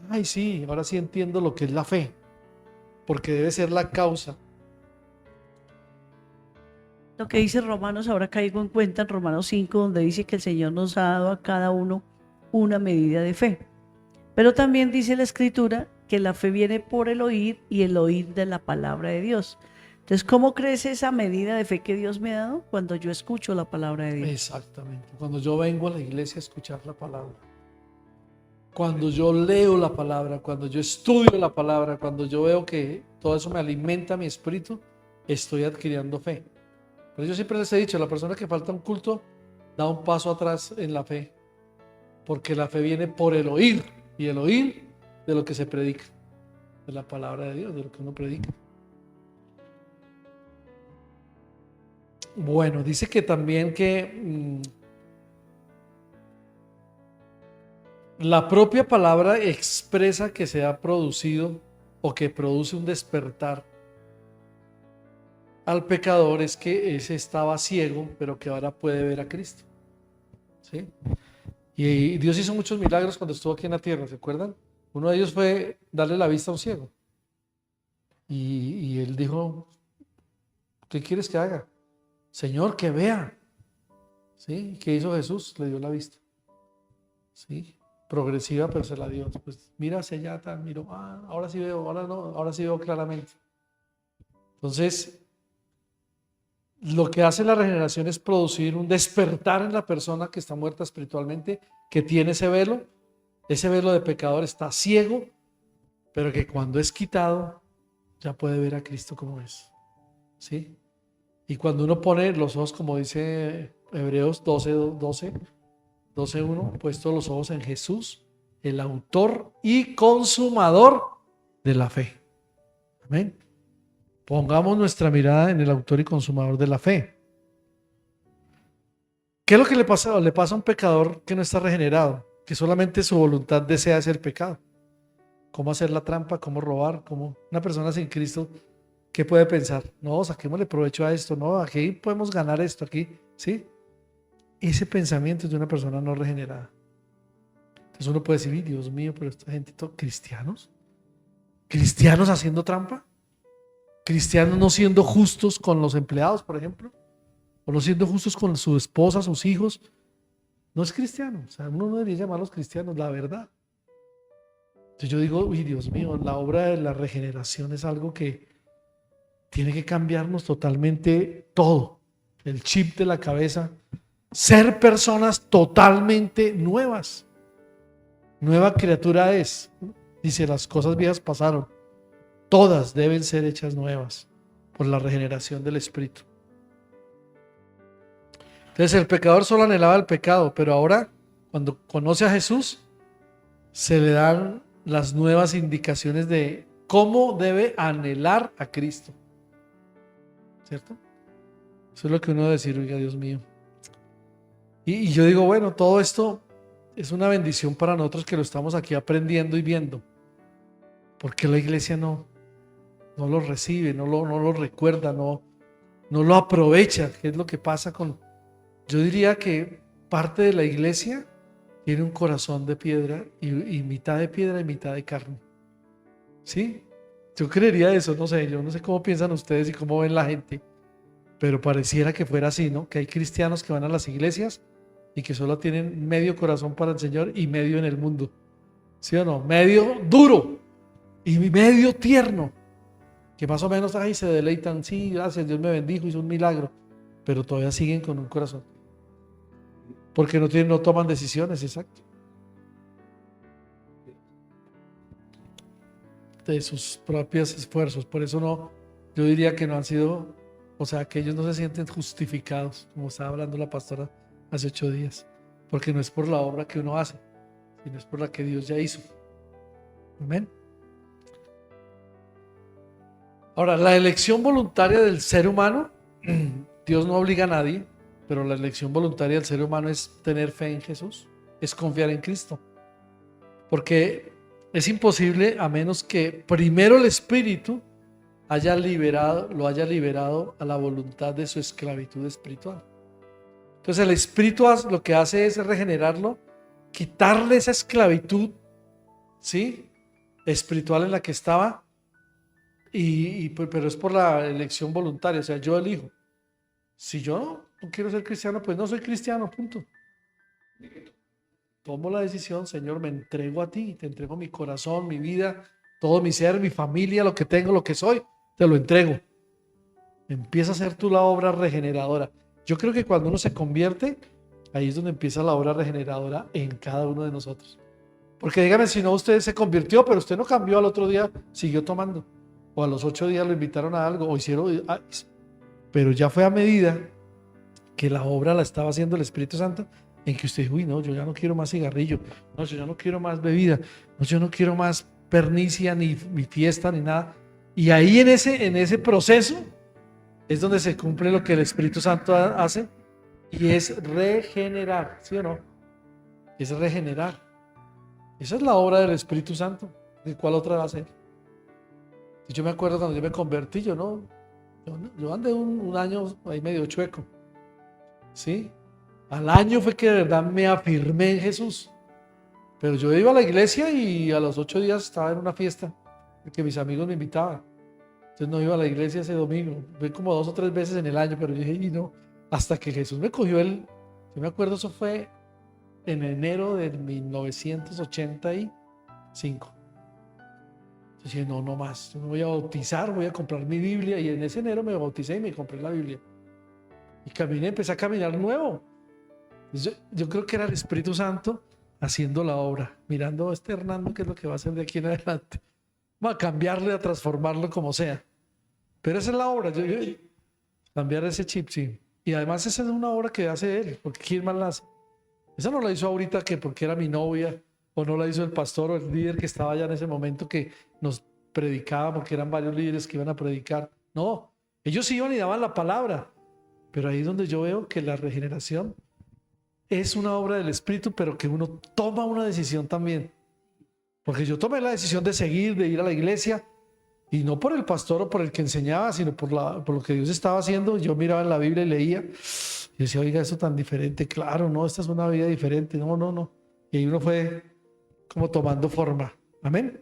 ay sí, ahora sí entiendo lo que es la fe, porque debe ser la causa. Lo que dice Romanos, ahora caigo en cuenta en Romanos 5, donde dice que el Señor nos ha dado a cada uno una medida de fe. Pero también dice la Escritura que la fe viene por el oír y el oír de la palabra de Dios. Entonces, ¿cómo crece esa medida de fe que Dios me ha dado? Cuando yo escucho la palabra de Dios. Exactamente, cuando yo vengo a la iglesia a escuchar la palabra, cuando yo leo la palabra, cuando yo estudio la palabra, cuando yo veo que todo eso me alimenta mi espíritu, estoy adquiriendo fe. Pero yo siempre les he dicho, la persona que falta un culto da un paso atrás en la fe, porque la fe viene por el oír, y el oír de lo que se predica, de la palabra de Dios, de lo que uno predica. Bueno, dice que también que la propia palabra expresa que se ha producido o que produce un despertar al pecador, es que ese estaba ciego, pero que ahora puede ver a Cristo. ¿Sí? Y Dios hizo muchos milagros cuando estuvo aquí en la tierra, ¿se acuerdan? Uno de ellos fue darle la vista a un ciego. Y él dijo, ¿qué quieres que haga? Señor, que vea. ¿Sí? ¿Qué hizo Jesús? Le dio la vista. ¿Sí? Progresiva, pero se la dio. Pues mira hacia allá, miro, ahora sí veo, ahora no, ahora sí veo claramente. Entonces, lo que hace la regeneración es producir un despertar en la persona que está muerta espiritualmente, que tiene ese velo de pecador, está ciego, pero que cuando es quitado, ya puede ver a Cristo como es. ¿Sí? Y cuando uno pone los ojos, como dice Hebreos 12:1, puesto los ojos en Jesús, el autor y consumador de la fe. Amén. Pongamos nuestra mirada en el autor y consumador de la fe. ¿Qué es lo que le pasa? Le pasa a un pecador que no está regenerado, que solamente su voluntad desea hacer pecado. ¿Cómo hacer la trampa? ¿Cómo robar? ¿Cómo? Una persona sin Cristo, ¿qué puede pensar? No, saquémosle provecho a esto, no, aquí podemos ganar esto, aquí, ¿sí? Ese pensamiento es de una persona no regenerada. Entonces uno puede decir, Dios mío, pero esta gente, ¿cristianos? ¿Cristianos haciendo trampa? ¿Cristianos no siendo justos con los empleados, por ejemplo? ¿O no siendo justos con su esposa, sus hijos? No es cristiano. O sea, uno no debería llamarlos cristianos, la verdad. Entonces yo digo, uy, Dios mío, la obra de la regeneración es algo que tiene que cambiarnos totalmente todo. El chip de la cabeza. Ser personas totalmente nuevas. Nueva criatura es. Dice, las cosas viejas pasaron. Todas deben ser hechas nuevas por la regeneración del Espíritu. Entonces el pecador solo anhelaba el pecado, pero ahora cuando conoce a Jesús, se le dan las nuevas indicaciones de cómo debe anhelar a Cristo. ¿Cierto? Eso es lo que uno debe decir, oiga, Dios mío. Y yo digo, bueno, todo esto es una bendición para nosotros que lo estamos aquí aprendiendo y viendo. ¿Por qué la iglesia no lo recibe, no lo recuerda, no lo aprovecha? ¿Qué es lo que pasa con...? Yo diría que parte de la iglesia tiene un corazón de piedra y mitad de piedra y mitad de carne. ¿Sí? Yo creería eso, no sé, yo no sé cómo piensan ustedes y cómo ven la gente, pero pareciera que fuera así, ¿no? Que hay cristianos que van a las iglesias y que solo tienen medio corazón para el Señor y medio en el mundo. ¿Sí o no? Medio duro y medio tierno, que más o menos ahí se deleitan, sí, gracias, Dios me bendijo, hizo un milagro, pero todavía siguen con un corazón. Porque no toman decisiones, exacto, de sus propios esfuerzos. Por eso yo diría que no han sido, o sea, que ellos no se sienten justificados, como estaba hablando la pastora hace 8 días, porque no es por la obra que uno hace, sino es por la que Dios ya hizo. Amén. Ahora, la elección voluntaria del ser humano, Dios no obliga a nadie, pero la elección voluntaria del ser humano es tener fe en Jesús, es confiar en Cristo. Porque es imposible a menos que primero el Espíritu lo haya liberado a la voluntad de su esclavitud espiritual. Entonces el Espíritu lo que hace es regenerarlo, quitarle esa esclavitud, ¿sí?, espiritual en la que estaba, pero es por la elección voluntaria. O sea, yo elijo. Si yo no quiero ser cristiano, pues no soy cristiano, punto. Tomo la decisión, Señor, me entrego a ti, te entrego mi corazón, mi vida, todo mi ser, mi familia, lo que tengo, lo que soy, te lo entrego. Empieza a hacer tú la obra regeneradora. Yo creo que cuando uno se convierte, ahí es donde empieza la obra regeneradora en cada uno de nosotros. Porque dígame, si no, usted se convirtió, pero usted no cambió, al otro día siguió tomando, o a los 8 días lo invitaron a algo, o hicieron, pero ya fue a medida que la obra la estaba haciendo el Espíritu Santo, en que usted dijo, uy, no, yo ya no quiero más cigarrillo, no, yo ya no quiero más bebida, no, yo no quiero más pernicia, ni fiesta, ni nada. Y ahí en ese proceso es donde se cumple lo que el Espíritu Santo hace, y es regenerar, ¿sí o no? Es regenerar. Esa es la obra del Espíritu Santo. ¿De cuál otra va a ser? Yo me acuerdo cuando yo me convertí, yo andé un año ahí medio chueco, ¿sí? Al año fue que de verdad me afirmé en Jesús. Pero yo iba a la iglesia y a los 8 días estaba en una fiesta, porque mis amigos me invitaban. Entonces no iba a la iglesia ese domingo. Fui como 2 o 3 veces en el año, pero yo dije, y no, hasta que Jesús me cogió yo me acuerdo, eso fue en enero de 1985. Yo dije, no más, yo me voy a bautizar, voy a comprar mi Biblia, y en ese enero me bauticé y me compré la Biblia. Y empecé a caminar nuevo. Yo creo que era el Espíritu Santo haciendo la obra, mirando a este Hernando qué es lo que va a hacer de aquí en adelante. Va a cambiarle, a transformarlo como sea. Pero esa es la obra, cambiar ese chip, sí. Y además esa es una obra que hace él, porque ¿quién más la hace? Esa no la hizo ahorita que porque era mi novia, o no la hizo el pastor o el líder que estaba allá en ese momento que nos predicaba, porque eran varios líderes que iban a predicar. No, ellos iban y daban la palabra. Pero ahí es donde yo veo que la regeneración es una obra del Espíritu, pero que uno toma una decisión también. Porque yo tomé la decisión de seguir, de ir a la iglesia, y no por el pastor o por el que enseñaba, sino por lo que Dios estaba haciendo. Yo miraba en la Biblia y leía, y decía, oiga, esto tan diferente, claro, no, esta es una vida diferente, no. Y ahí uno fue como tomando forma. Amén.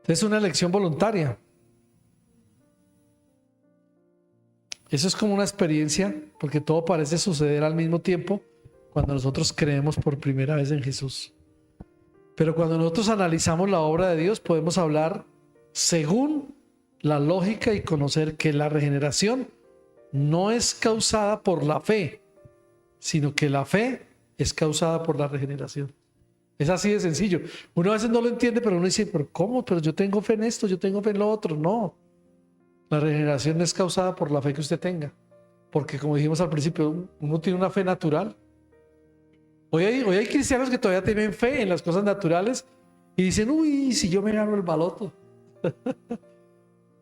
Es una elección voluntaria. Eso es como una experiencia, porque todo parece suceder al mismo tiempo cuando nosotros creemos por primera vez en Jesús. Pero cuando nosotros analizamos la obra de Dios, podemos hablar según la lógica y conocer que la regeneración no es causada por la fe, sino que la fe es causada por la regeneración. Es así de sencillo. Uno a veces no lo entiende, pero uno dice, ¿pero cómo? Pero yo tengo fe en esto, yo tengo fe en lo otro. No. La regeneración es causada por la fe que usted tenga, Porque como dijimos al principio, uno tiene una fe natural. Hoy hay cristianos que todavía tienen fe en las cosas naturales y dicen, uy, si yo me gano el baloto.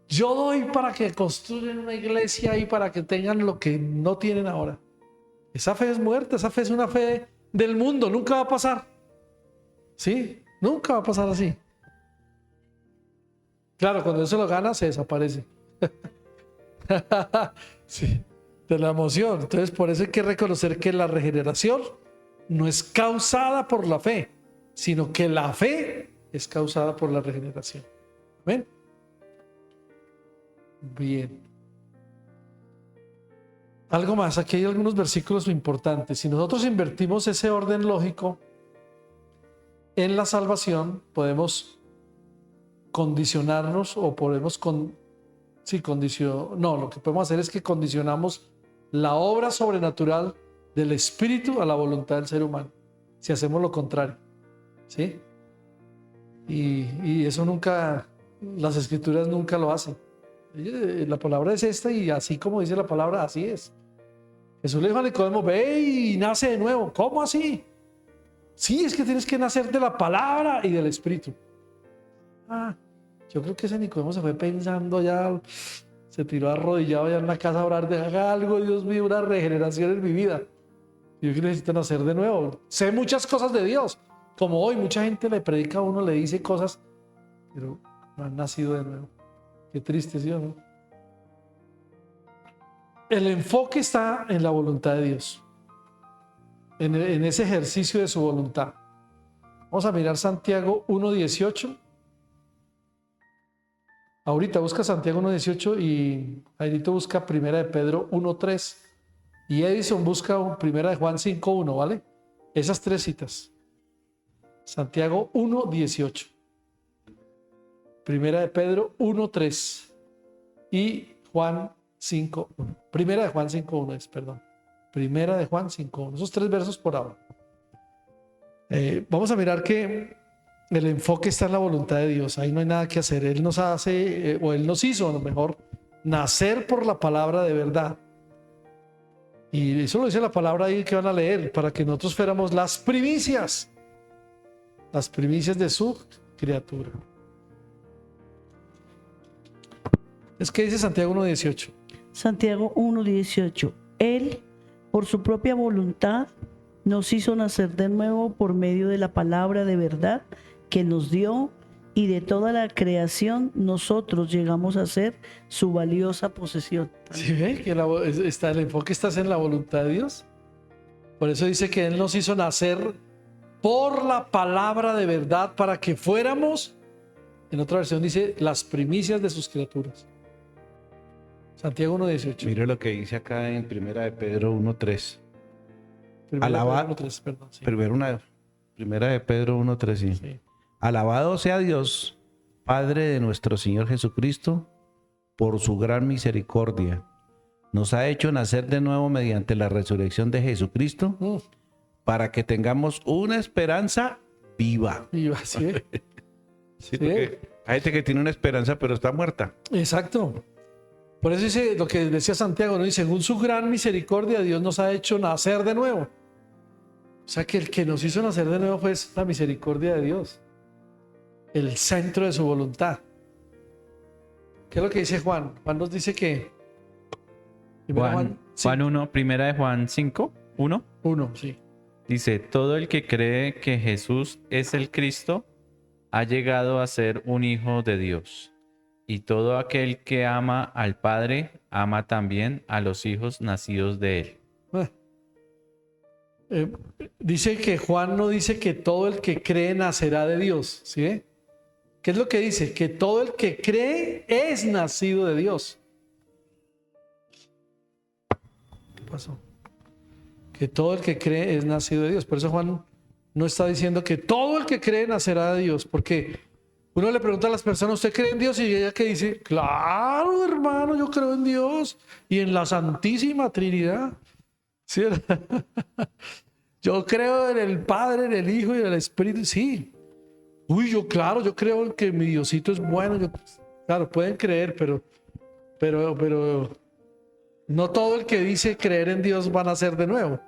Yo doy para que construyan una iglesia y para que tengan lo que no tienen ahora. Esa fe es muerta, esa fe es una fe del mundo, nunca va a pasar. ¿Sí? Nunca va a pasar así. Claro, cuando Dios se lo gana, se desaparece. Sí, de la emoción. Entonces, por eso hay que reconocer que la regeneración no es causada por la fe, sino que la fe es causada por la regeneración. ¿Ven? Bien. Algo más, aquí hay algunos versículos importantes. Si nosotros invertimos ese orden lógico en la salvación, podemos condicionarnos o podemos lo que podemos hacer es que condicionamos la obra sobrenatural del Espíritu a la voluntad del ser humano, si hacemos lo contrario, ¿sí? Y eso nunca, las Escrituras nunca lo hacen. La palabra es esta y así como dice la palabra, así es. Jesús le dijo a Nicodemo, ve y nace de nuevo. ¿Cómo así? Sí, es que tienes que nacer de la palabra y del Espíritu. Yo creo que ese Nicodemo se fue pensando ya, se tiró arrodillado ya en la casa a orar de haga algo, Dios mío, una regeneración en mi vida. Yo necesito nacer de nuevo. Sé muchas cosas de Dios, como hoy mucha gente le predica a uno, le dice cosas, pero no han nacido de nuevo. Qué triste, ¿sí o no? El enfoque está en la voluntad de Dios, en ese ejercicio de su voluntad. Vamos a mirar Santiago 1:18. Ahorita busca Santiago 1:18 y Jairito busca 1 de Pedro 1:3 y Edison busca 1 de Juan 5:1, ¿vale? Esas tres citas. Santiago 1:18, 1 de Pedro 1:3 y Juan 5:1. 1 de Juan 5:1 es, perdón. 1 de Juan 5:1. Esos tres versos por ahora. Vamos a mirar que el enfoque está en la voluntad de Dios. Ahí no hay nada que hacer. Él nos hace, o Él nos hizo, a lo mejor, nacer por la palabra de verdad. Y eso lo dice la palabra ahí que van a leer, para que nosotros fuéramos las primicias de su criatura. Es que dice Santiago 1:18. Santiago 1:18. Él, por su propia voluntad, nos hizo nacer de nuevo por medio de la palabra de verdad que nos dio, y de toda la creación nosotros llegamos a ser su valiosa posesión. ¿Sí ve? Que el enfoque está en la voluntad de Dios. Por eso dice que Él nos hizo nacer por la palabra de verdad para que fuéramos, en otra versión dice, las primicias de sus criaturas. Santiago 1:18. Mire lo que dice acá en 1 de Pedro 1:3. Primera de Pedro 1:3, sí. Sí. Alabado sea Dios, Padre de nuestro Señor Jesucristo, por su gran misericordia. Nos ha hecho nacer de nuevo mediante la resurrección de Jesucristo, para que tengamos una esperanza viva. Viva, ¿sí? Sí, porque hay gente que tiene una esperanza, pero está muerta. Exacto. Por eso dice lo que decía Santiago, ¿no? Y según su gran misericordia, Dios nos ha hecho nacer de nuevo. O sea que el que nos hizo nacer de nuevo fue la misericordia de Dios, el centro de su voluntad. ¿Qué es lo que dice Juan? Juan nos dice que... Juan 1, primera de Juan 5, 1. 1, sí. Dice, todo el que cree que Jesús es el Cristo ha llegado a ser un hijo de Dios. Y todo aquel que ama al Padre, ama también a los hijos nacidos de él. Dice que Juan no dice que todo el que cree nacerá de Dios, ¿sí? ¿Qué es lo que dice? Que todo el que cree es nacido de Dios. ¿Qué pasó? Que todo el que cree es nacido de Dios. Por eso Juan no está diciendo que todo el que cree nacerá de Dios, porque uno le pregunta a las personas, ¿usted cree en Dios? Y ella que dice, claro, hermano, yo creo en Dios y en la Santísima Trinidad. ¿Sí? Yo creo en el Padre, en el Hijo y en el Espíritu. Sí. Uy, yo creo que mi Diosito es bueno. Claro, pueden creer, pero No todo el que dice creer en Dios van a nacer de nuevo.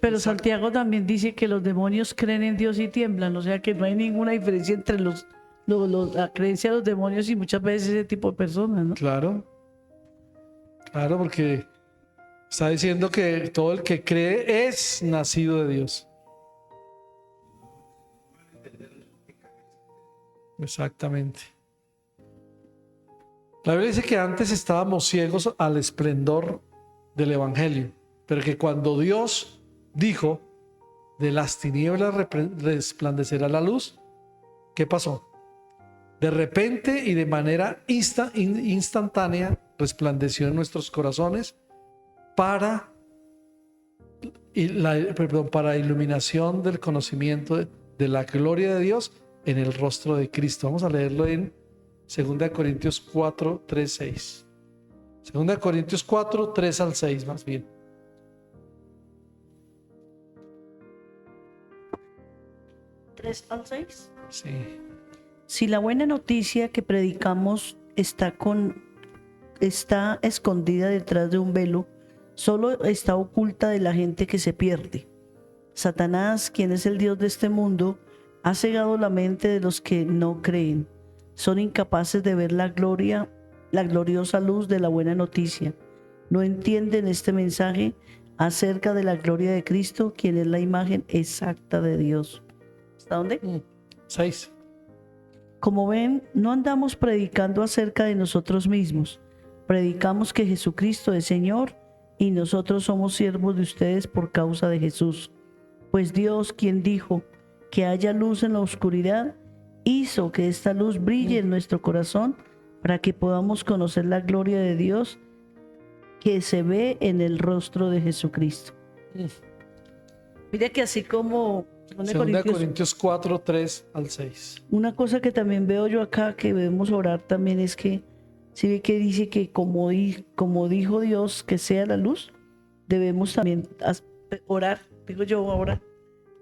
Pero Santiago también dice que los demonios creen en Dios y tiemblan, o sea que no hay ninguna diferencia entre la creencia de los demonios y muchas veces ese tipo de personas, ¿no? Claro, claro, porque está diciendo que todo el que cree es nacido de Dios. Exactamente. La Biblia dice que antes estábamos ciegos al esplendor del Evangelio, pero que cuando Dios dijo, de las tinieblas resplandecerá la luz, ¿qué pasó? De repente y de manera instantánea resplandeció en nuestros corazones para iluminación del conocimiento de la gloria de Dios en el rostro de Cristo. Vamos a leerlo en 2 Corintios 4, 3, 6. 2 Corintios 4, 3 al 6 más bien. ¿3 al 6? Sí. Si la buena noticia que predicamos está escondida detrás de un velo, solo está oculta de la gente que se pierde. Satanás, quien es el Dios de este mundo, ha cegado la mente de los que no creen. Son incapaces de ver la gloriosa luz de la buena noticia. No entienden este mensaje acerca de la gloria de Cristo, quien es la imagen exacta de Dios. ¿Hasta dónde? 6. Como ven, no andamos predicando acerca de nosotros mismos. Predicamos que Jesucristo es Señor y nosotros somos siervos de ustedes por causa de Jesús. Pues Dios, quien dijo que haya luz en la oscuridad, hizo que esta luz brille en nuestro corazón para que podamos conocer la gloria de Dios que se ve en el rostro de Jesucristo. Mira que así como 2 Corintios 4, 3 al 6. una cosa que también veo yo acá que debemos orar también es que si ve que dice que como dijo Dios que sea la luz, debemos también orar, digo yo ahora,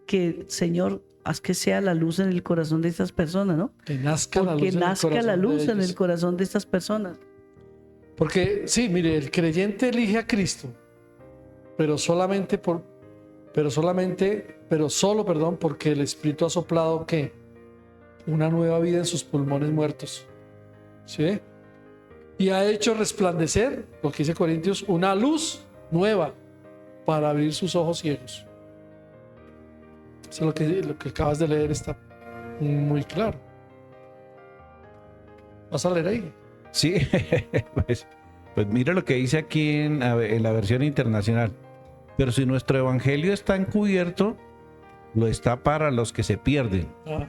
que Señor, haz que sea la luz en el corazón de estas personas, ¿no? Que nazca la luz, Porque nazca la luz en el ellos. corazón de estas personas. Porque sí, mire, el creyente elige a Cristo, pero solo, porque el Espíritu ha soplado ¿qué? Una nueva vida en sus pulmones muertos. ¿Sí? Y ha hecho resplandecer, lo que dice Corintios, una luz nueva para abrir sus ojos ciegos. Eso es lo que acabas de leer, está muy claro. ¿Vas a leer ahí? Sí, pues mira lo que dice aquí en la versión internacional. Pero si nuestro evangelio está encubierto, lo está para los que se pierden. Ajá.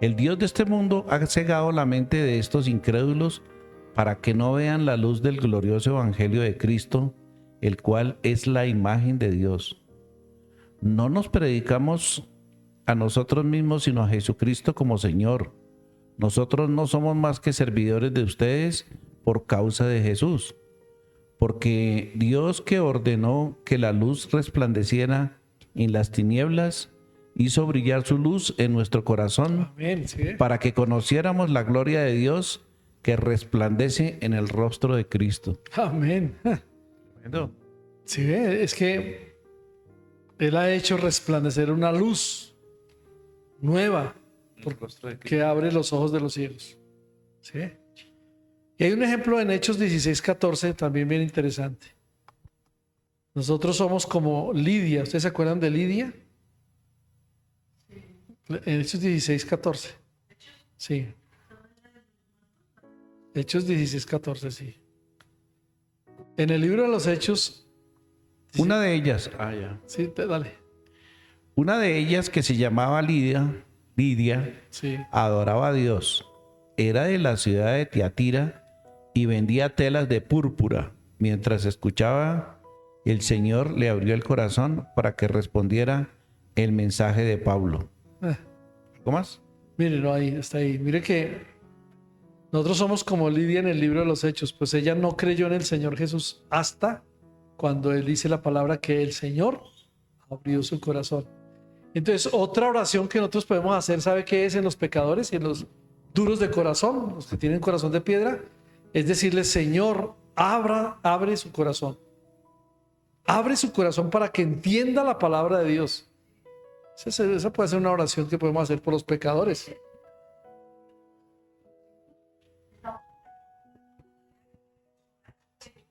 El Dios de este mundo ha cegado la mente de estos incrédulos para que no vean la luz del glorioso evangelio de Cristo, el cual es la imagen de Dios. No nos predicamos a nosotros mismos, sino a Jesucristo como Señor. Nosotros no somos más que servidores de ustedes por causa de Jesús. Porque Dios, que ordenó que la luz resplandeciera en las tinieblas, hizo brillar su luz en nuestro corazón Amén, ¿sí? para que conociéramos la gloria de Dios que resplandece en el rostro de Cristo. Amén. Sí, es que Él ha hecho resplandecer una luz nueva que abre los ojos de los ciegos. ¿Sí? Y hay un ejemplo en Hechos 16:14 también bien interesante. Nosotros somos como Lidia. ¿Ustedes se acuerdan de Lidia? En Hechos 16:14. Sí. Hechos 16:14, sí. En el libro de los Hechos. Una de ellas, Sí, dale. una de ellas que se llamaba Lidia, Sí. adoraba a Dios. Era de la ciudad de Tiatira y vendía telas de púrpura. Mientras escuchaba, el Señor le abrió el corazón para que respondiera el mensaje de Pablo. ¿Algo más? Mire, no, ahí está ahí. Mire que nosotros somos como Lidia en el libro de los Hechos, pues ella no creyó en el Señor Jesús hasta cuando él dice la palabra que el Señor abrió su corazón. Entonces, otra oración que nosotros podemos hacer, ¿sabe qué es en los pecadores y duros de corazón, los que tienen corazón de piedra, es decirle, Señor, abre su corazón. Abre su corazón para que entienda la palabra de Dios. Esa puede ser una oración que podemos hacer por los pecadores.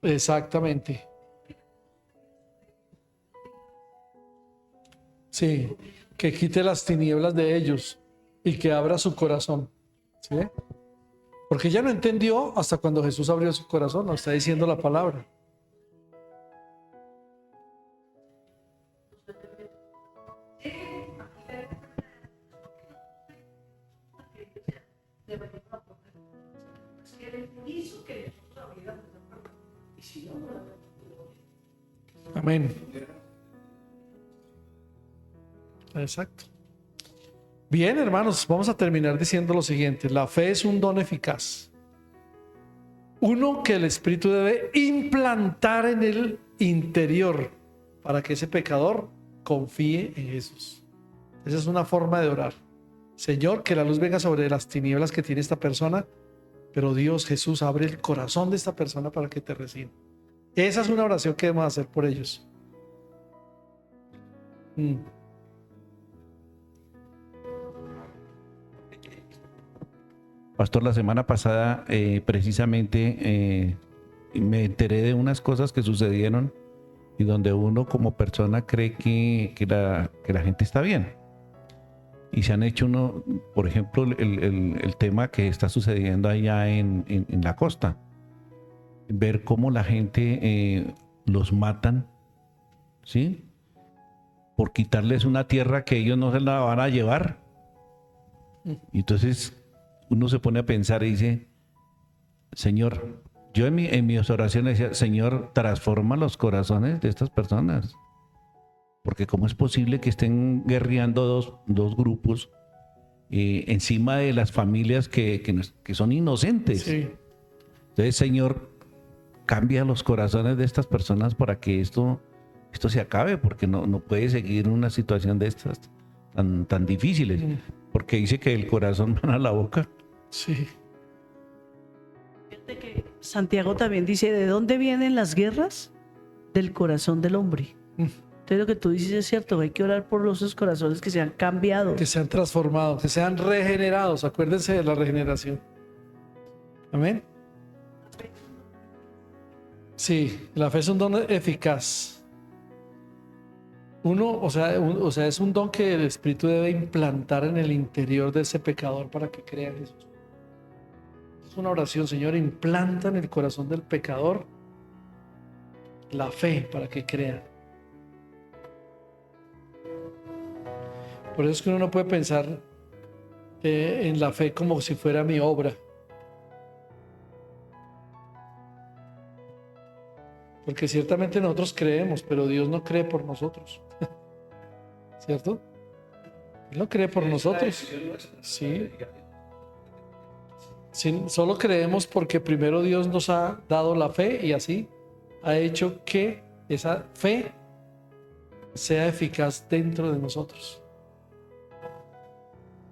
Exactamente. Sí, que quite las tinieblas de ellos y que abra su corazón. ¿Sí? Porque ella no entendió hasta cuando Jesús abrió su corazón, nos está diciendo la palabra. Amén. Exacto. Bien, hermanos, vamos a terminar diciendo lo siguiente. La fe es un don eficaz. Uno que el Espíritu debe implantar en el interior para que ese pecador confíe en Jesús. Esa es una forma de orar. Señor, que la luz venga sobre las tinieblas que tiene esta persona, pero Dios, Jesús, abre el corazón de esta persona para que te reciba. Esa es una oración que debemos hacer por ellos. Pastor, la semana pasada precisamente me enteré de unas cosas que sucedieron y donde uno como persona cree que la gente está bien. Y se han hecho por ejemplo, el tema que está sucediendo allá en la costa. Ver cómo la gente los matan, ¿sí? Por quitarles una tierra que ellos no se la van a llevar. Y entonces uno se pone a pensar y dice, Señor, yo en mis oraciones decía, Señor, transforma los corazones de estas personas. Porque cómo es posible que estén guerreando dos grupos encima de las familias que son inocentes. Sí. Entonces, Señor, cambia los corazones de estas personas para que esto se acabe, porque no puede seguir una situación de estas tan difíciles. Porque dice que el corazón va a la boca. Sí. Fíjate que Santiago también dice, ¿de dónde vienen las guerras? Del corazón del hombre. Entonces lo que tú dices es cierto, hay que orar por esos corazones que se han cambiado. Que sean transformados, que sean regenerados. Acuérdense de la regeneración. Amén. Sí, la fe es un don eficaz. Es un don que el Espíritu debe implantar en el interior de ese pecador para que crea en Jesús. Es una oración, Señor, implanta en el corazón del pecador la fe para que crea. Por eso es que uno no puede pensar en la fe como si fuera mi obra. Porque ciertamente nosotros creemos, pero Dios no cree por nosotros. ¿Cierto? Él no cree por nosotros. Sí. Solo creemos porque primero Dios nos ha dado la fe y así ha hecho que esa fe sea eficaz dentro de nosotros.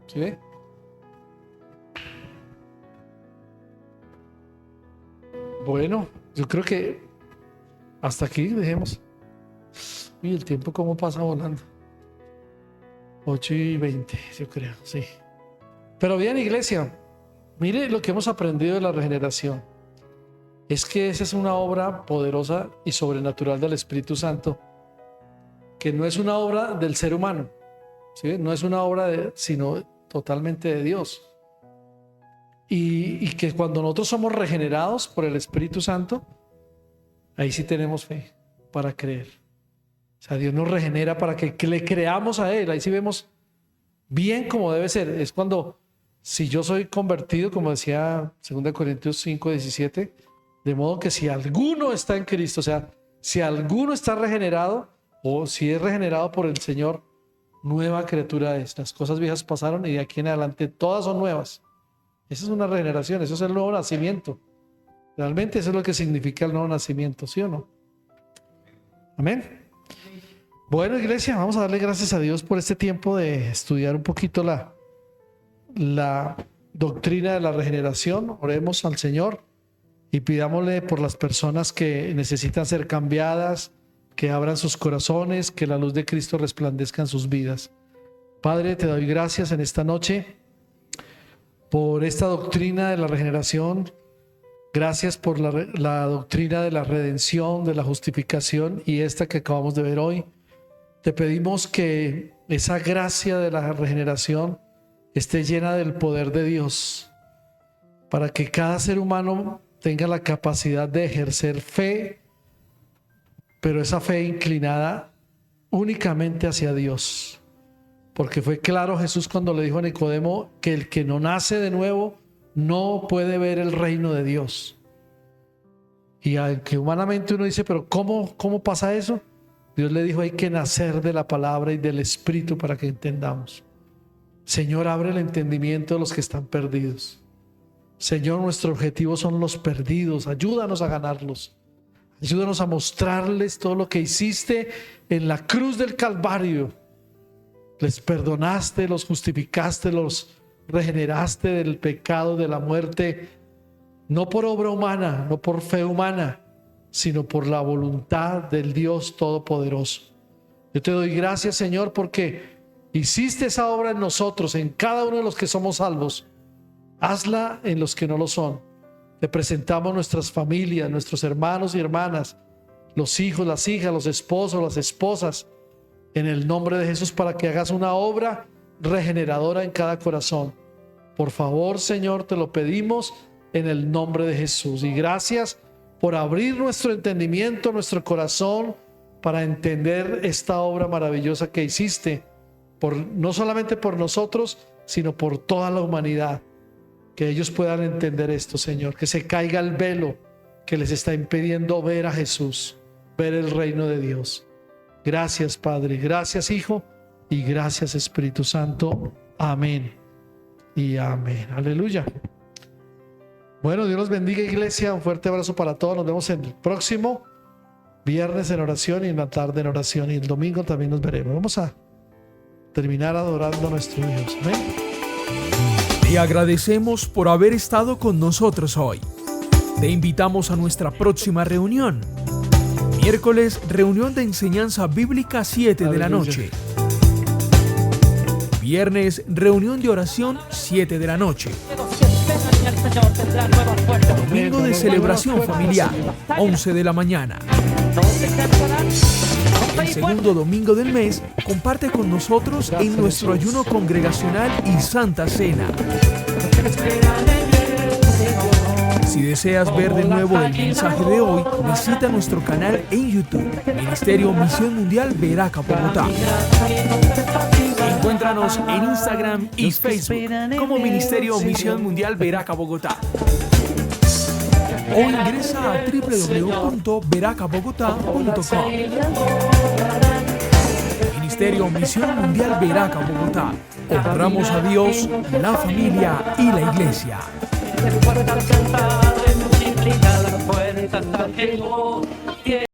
¿Sí ve? Bueno, yo creo que hasta aquí dejemos. Uy, el tiempo cómo pasa volando. 8:20, yo creo, sí. Pero bien, iglesia, mire lo que hemos aprendido de la regeneración. Es que esa es una obra poderosa y sobrenatural del Espíritu Santo, que no es una obra del ser humano, ¿sí? No es una obra sino totalmente de Dios. Y que cuando nosotros somos regenerados por el Espíritu Santo, ahí sí tenemos fe para creer. O sea, Dios nos regenera para que le creamos a Él. Ahí sí vemos bien como debe ser. Es cuando, si yo soy convertido, como decía 2 Corintios 5:17, de modo que si alguno está en Cristo, o sea, si alguno está regenerado o si es regenerado por el Señor, nueva criatura es. Las cosas viejas pasaron y de aquí en adelante todas son nuevas. Esa es una regeneración, eso es el nuevo nacimiento. Realmente eso es lo que significa el nuevo nacimiento, ¿sí o no? Amén. Bueno, iglesia, vamos a darle gracias a Dios por este tiempo de estudiar un poquito la doctrina de la regeneración. Oremos al Señor y pidámosle por las personas que necesitan ser cambiadas, que abran sus corazones, que la luz de Cristo resplandezca en sus vidas. Padre, te doy gracias en esta noche por esta doctrina de la regeneración. Gracias por la doctrina de la redención, de la justificación y esta que acabamos de ver hoy. Te pedimos que esa gracia de la regeneración esté llena del poder de Dios, para que cada ser humano tenga la capacidad de ejercer fe, pero esa fe inclinada únicamente hacia Dios. Porque fue claro Jesús cuando le dijo a Nicodemo que el que no nace de nuevo no puede ver el reino de Dios. Y aunque humanamente uno dice, pero ¿cómo pasa eso? Dios le dijo, hay que nacer de la palabra y del Espíritu para que entendamos. Señor, abre el entendimiento de los que están perdidos. Señor, nuestro objetivo son los perdidos. Ayúdanos a ganarlos. Ayúdanos a mostrarles todo lo que hiciste en la cruz del Calvario. Les perdonaste, los justificaste, los regeneraste del pecado, de la muerte, no por obra humana, no por fe humana, sino por la voluntad del Dios Todopoderoso. Yo te doy gracias, Señor, porque hiciste esa obra en nosotros, en cada uno de los que somos salvos. Hazla en los que no lo son. Te presentamos nuestras familias, nuestros hermanos y hermanas, los hijos, las hijas, los esposos, las esposas, en el nombre de Jesús, para que hagas una obra regeneradora en cada corazón. Por favor, Señor, te lo pedimos en el nombre de Jesús. Y gracias por abrir nuestro entendimiento, nuestro corazón, para entender esta obra maravillosa que hiciste, no solamente por nosotros, sino por toda la humanidad. Que ellos puedan entender esto, Señor, que se caiga el velo que les está impidiendo ver a Jesús, ver el reino de Dios. Gracias, Padre, gracias, Hijo, y gracias, Espíritu Santo. Amén y amén. Aleluya. Bueno, Dios los bendiga, iglesia. Un fuerte abrazo para todos. Nos vemos en el próximo viernes en oración y en la tarde en oración. Y el domingo también nos veremos. Vamos a terminar adorando a nuestro Dios. Amén. Te agradecemos por haber estado con nosotros hoy. Te invitamos a nuestra próxima reunión. Miércoles, reunión de enseñanza bíblica 7 de la noche. Viernes, reunión de oración 7 de la noche. Domingo de celebración familiar, 11 de la mañana. El segundo domingo del mes, comparte con nosotros en nuestro ayuno congregacional y Santa Cena. Si deseas ver de nuevo el mensaje de hoy, visita nuestro canal en YouTube, Ministerio Misión Mundial Veraca Bogotá. Encuéntranos en Instagram y Facebook como Ministerio Misión Mundial Veraca Bogotá. O ingresa a www.veracabogotá.com. Ministerio Misión Mundial Veraca Bogotá. Honramos a Dios, la familia y la iglesia.